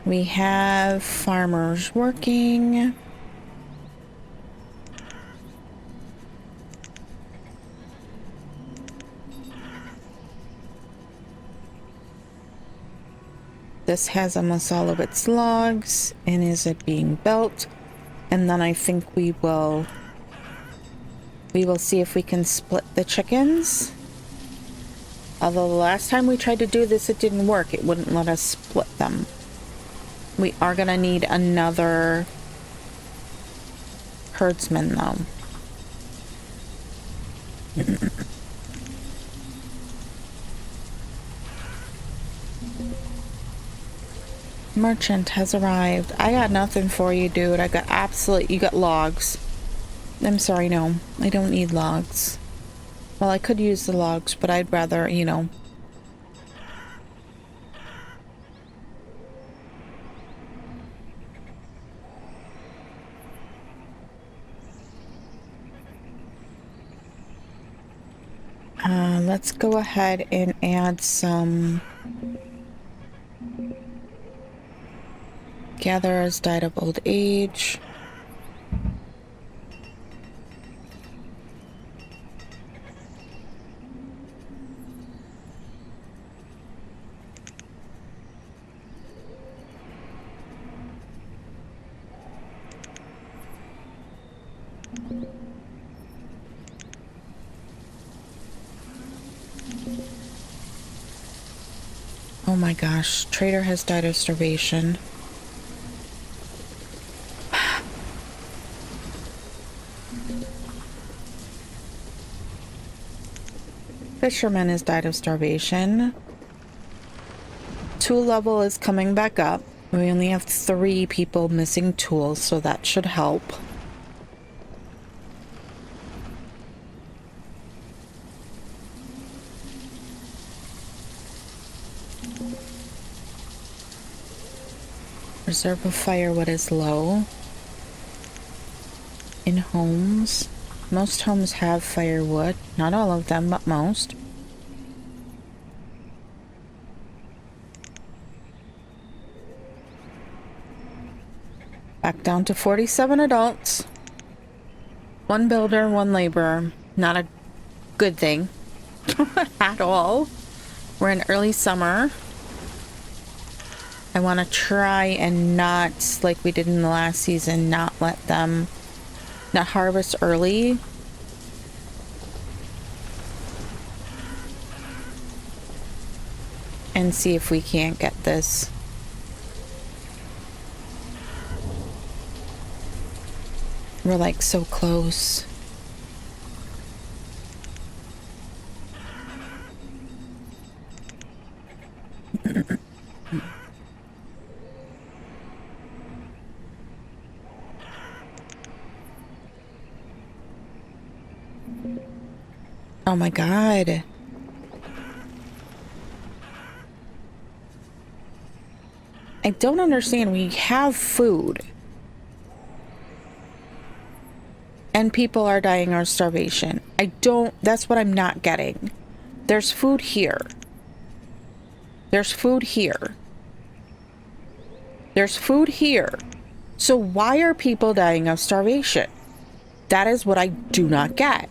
We have farmers working. This has almost all of its logs, and is it being built? And then I think we will see if we can split the chickens. Although the last time we tried to do this, it didn't work. It wouldn't let us split them. We are gonna need another herdsman though. Merchant has arrived. I got nothing for you, dude. I got you got logs. I'm sorry, no. I don't need logs. Well, I could use the logs, but I'd rather, you know. Let's go ahead and add some gatherers died of old age. Oh my gosh, trader has died of starvation. Fisherman has died of starvation. Tool level is coming back up. We only have 3 people missing tools, so that should help. Reserve of firewood is low. In homes. Most homes have firewood. Not all of them, but most. Back down to 47 adults. 1 builder, 1 laborer. Not a good thing at all. We're in early summer. I want to try and not, like we did in the last season, not harvest early. And see if we can't get this. We're like so close. Oh my God. I don't understand. We have food. And people are dying of starvation. That's what I'm not getting. There's food here. There's food here. There's food here. So why are people dying of starvation? That is what I do not get.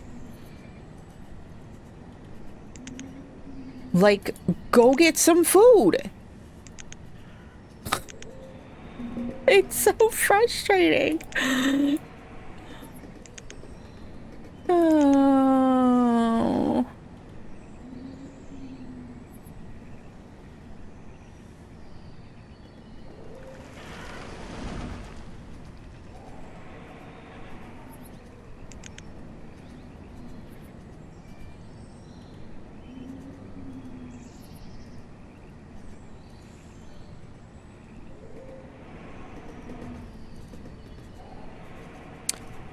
Like, go get some food. It's so frustrating. Oh.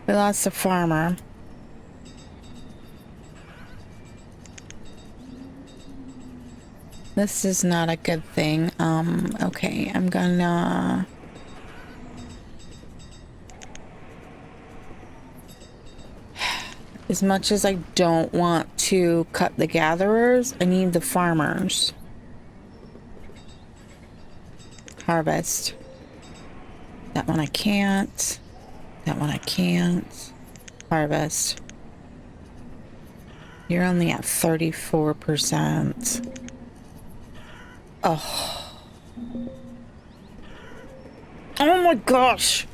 We lost a farmer. This is not a good thing. Okay, I'm gonna... As much as I don't want to cut the gatherers, I need the farmers. Harvest. That one I can't. That one I can't. Harvest. You're only at 34%. Oh. Oh my gosh.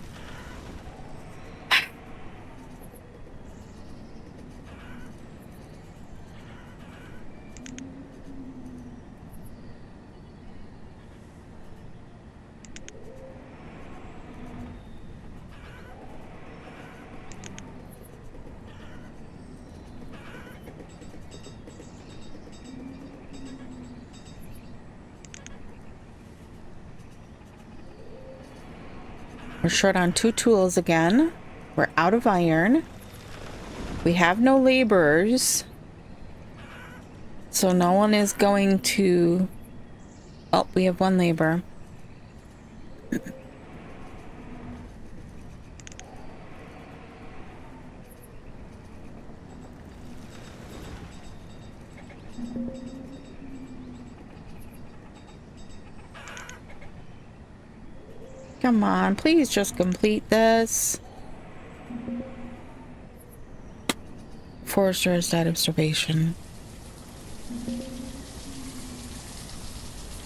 We're short on 2 tools again. We're out of iron. We have no laborers. So no one is going to... Oh, we have 1 labor. Come on, please just complete this. Forester has died of starvation.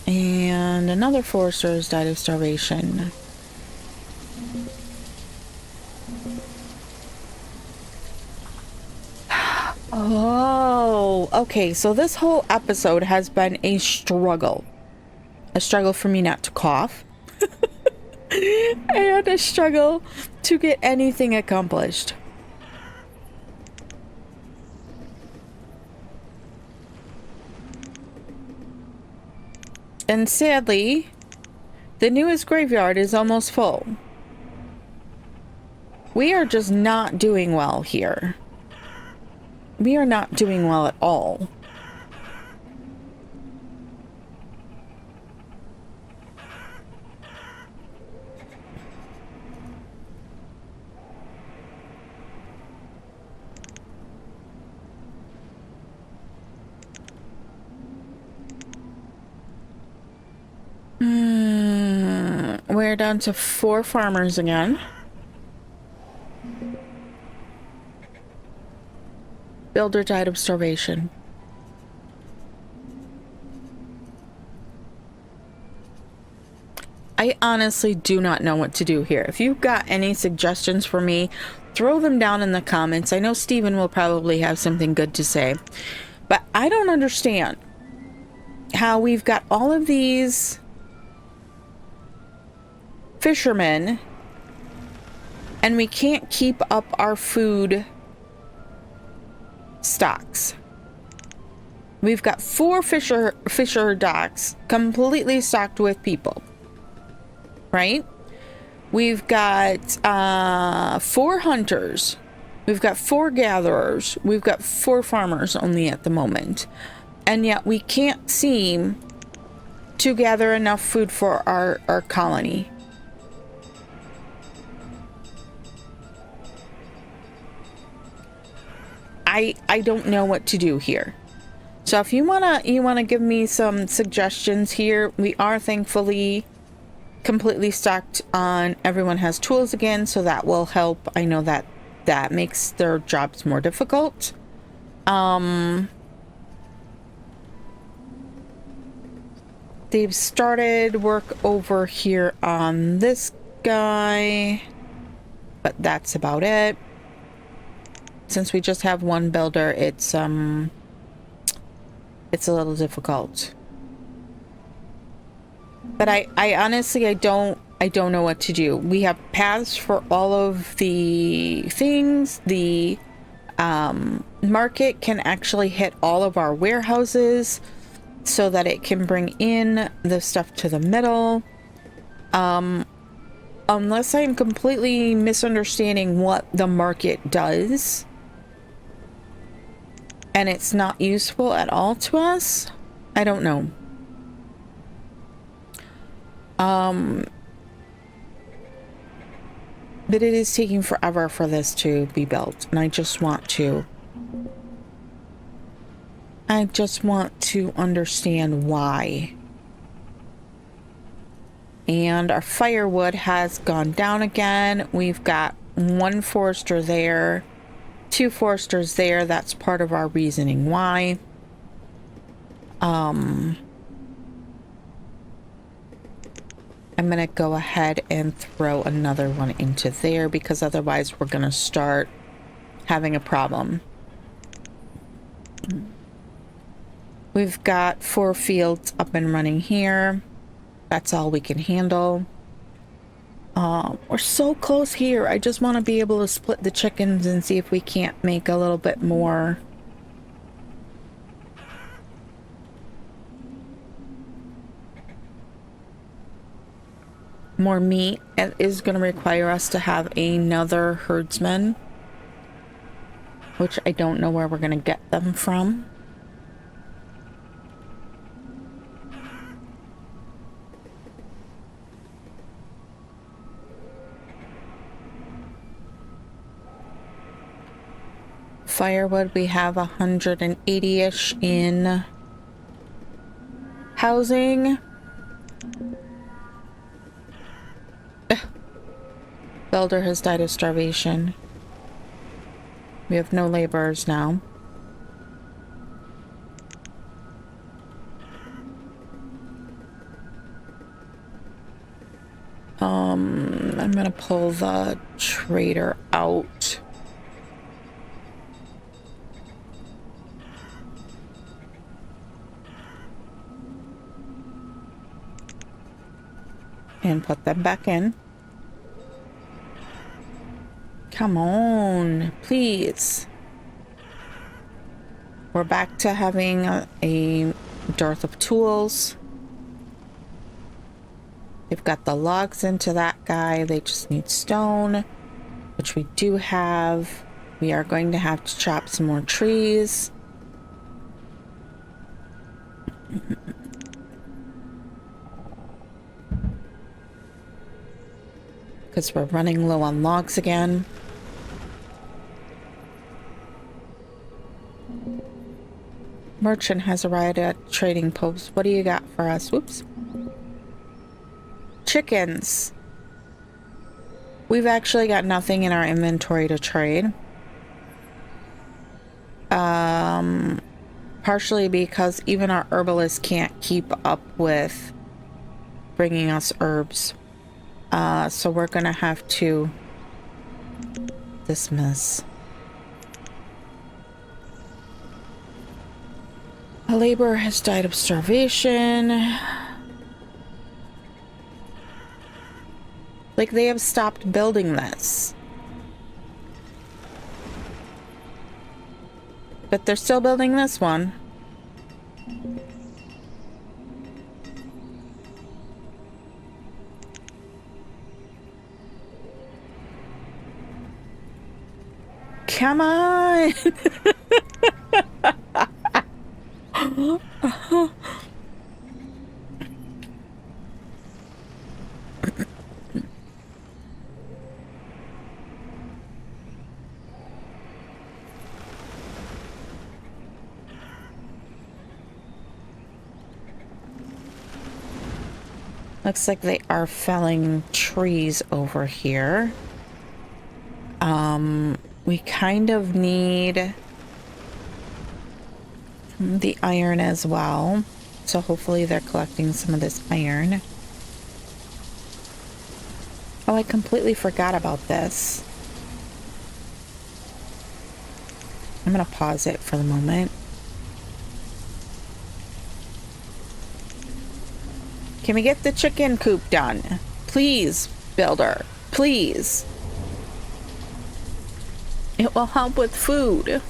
And another forester has died of starvation. Oh, okay. So this whole episode has been a struggle. A struggle for me not to cough. And a struggle to get anything accomplished. And sadly, the newest graveyard is almost full. We are just not doing well here. We are not doing well at all. We're down to 4 farmers again. Builder died of starvation. I honestly do not know what to do here. If you've got any suggestions for me, throw them down in the comments. I know Steven will probably have something good to say. But I don't understand how we've got all of these fishermen and we can't keep up our food stocks. We've got 4 fisher docks completely stocked with people, right? We've got 4 hunters, we've got 4 gatherers, we've got 4 farmers only at the moment, and yet we can't seem to gather enough food for our colony. I don't know what to do here. So if you wanna give me some suggestions here, we are thankfully completely stocked on everyone has tools again, so that will help. I know that that makes their jobs more difficult. They've started work over here on this guy, but that's about it. Since we just have 1 builder, it's a little difficult. But I honestly, I don't know what to do. We have paths for all of the things. The market can actually hit all of our warehouses so that it can bring in the stuff to the middle. Unless I'm completely misunderstanding what the market does and it's not useful at all to us, I don't know. But it is taking forever for this to be built, and I just want to I just want to understand why. And our firewood has gone down again. We've got 1 forester there, 2 foresters there. That's part of our reasoning why. I'm gonna go ahead and throw another one into there because otherwise we're gonna start having a problem. We've got 4 fields up and running here. That's all we can handle. We're so close here. I just want to be able to split the chickens and see if we can't make a little bit more. More meat. It is going to require us to have another herdsman, which I don't know where we're going to get them from. Firewood, we have 180-ish in housing. Builder has died of starvation. We have no laborers now. I'm gonna pull the trader out. And put them back in. Come on, please. We're back to having a dearth of tools. They've got the logs into that guy. They just need stone, which we do have. We are going to have to chop some more trees. Because we're running low on logs again. Merchant has arrived at trading post. What do you got for us? Whoops. Chickens. We've actually got nothing in our inventory to trade. Partially because even our herbalists can't keep up with bringing us herbs. So we're gonna have to dismiss. A laborer has died of starvation. Like, they have stopped building this. But they're still building this one. Come on! Looks like they are felling trees over here. We kind of need the iron as well. So hopefully they're collecting some of this iron. Oh, I completely forgot about this. I'm gonna pause it for the moment. Can we get the chicken coop done? Please, builder. Please. It will help with food.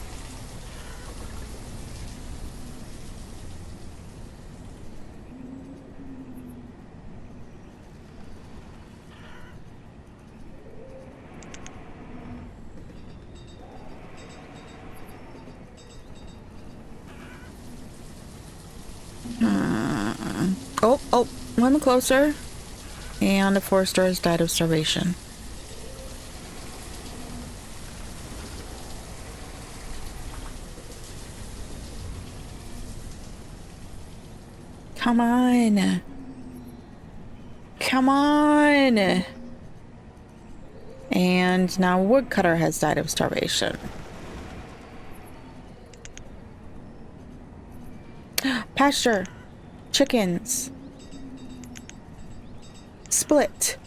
Oh, one closer. And the forester has died of starvation. Come on. Come on. And now woodcutter has died of starvation. Pasture. Chickens. Split.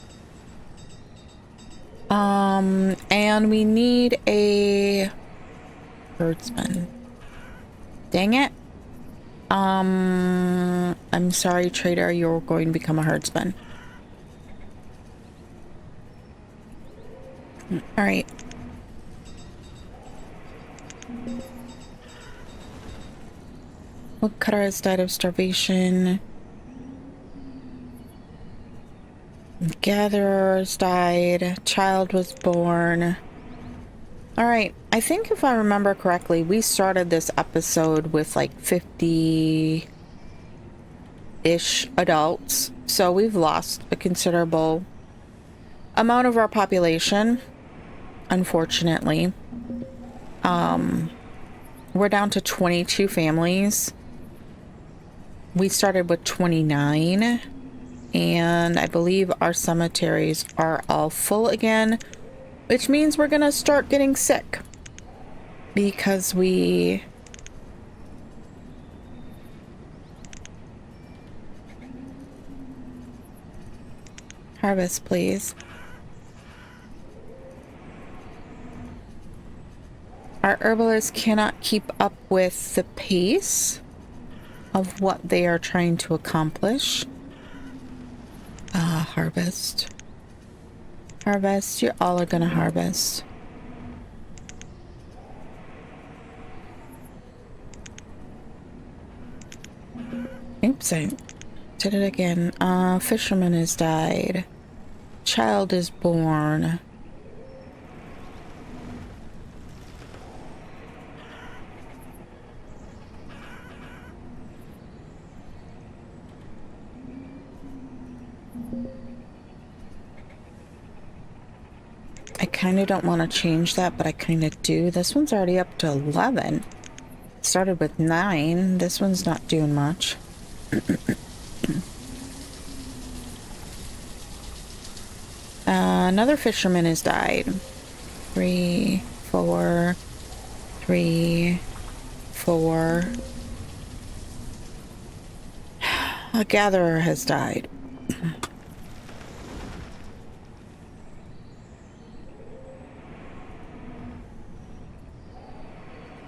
And we need a herdsman. Dang it. I'm sorry, trader, you're going to become a herdsman. All right. Woodcutter has died of starvation. Gatherers died. Child was born. All right. I think if I remember correctly, we started this episode with like 50-ish adults. So we've lost a considerable amount of our population, unfortunately. We're down to 22 families. We started with 29. And I believe our cemeteries are all full again, which means we're gonna start getting sick because we harvest, please. Our herbalists cannot keep up with the pace of what they are trying to accomplish. Harvest. Harvest. You all are gonna harvest. Oops, I did it again. Fisherman has died. Child is born. I kind of don't want to change that, but I kind of do. This one's already up to 11. Started with 9. This one's not doing much. Another fisherman has died. 3, 4, 3, 4. A gatherer has died.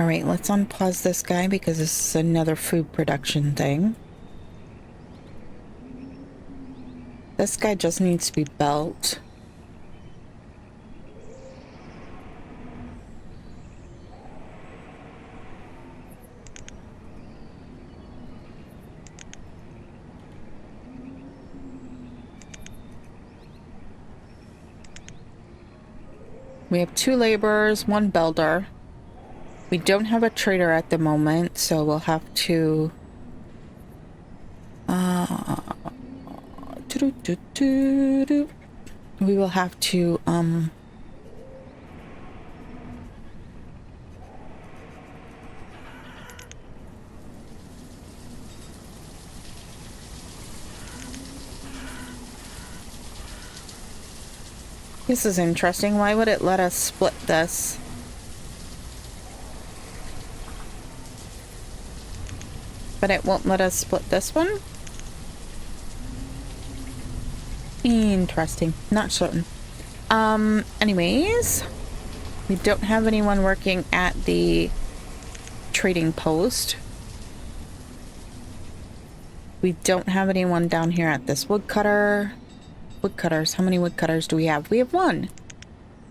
All right, let's unpause this guy because this is another food production thing. This guy just needs to be built. We have 2 laborers, 1 builder. We don't have a trader at the moment, so we'll have to we will have to this is interesting. Why would it let us split this? But it won't let us split this one? Interesting. Not certain. Anyways, we don't have anyone working at the trading post. We don't have anyone down here at this woodcutter. Woodcutters. How many woodcutters do we have? We have 1.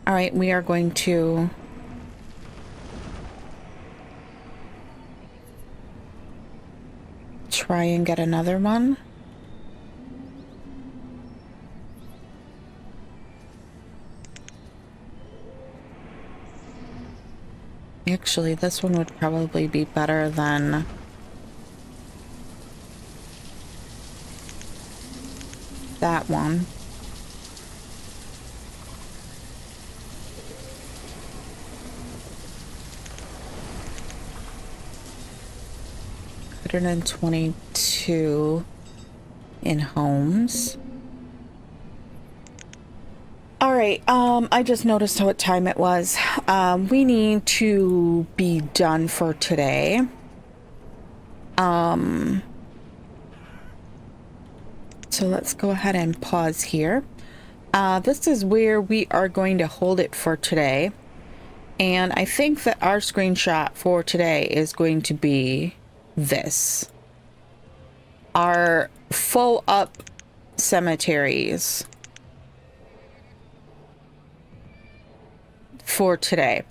All right, we are going to try and get another one. Actually, this one would probably be better than that one. Could 122 in homes. All right, I just noticed what time it was. We need to be done for today. So let's go ahead and pause here. This is where we are going to hold it for today. And I think that our screenshot for today is going to be this. Our full up cemeteries for today.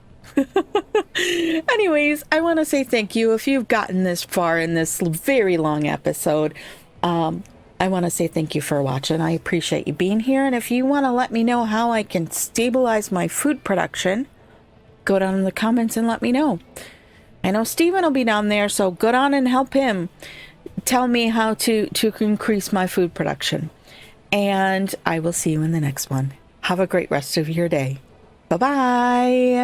Anyways, I want to say thank you if you've gotten this far in this very long episode. I want to say thank you for watching. I appreciate you being here. And if you want to let me know how I can stabilize my food production, go down in the comments and let me know. I know Steven will be down there, so go down and help him. Tell me how to increase my food production. And I will see you in the next one. Have a great rest of your day. Bye-bye.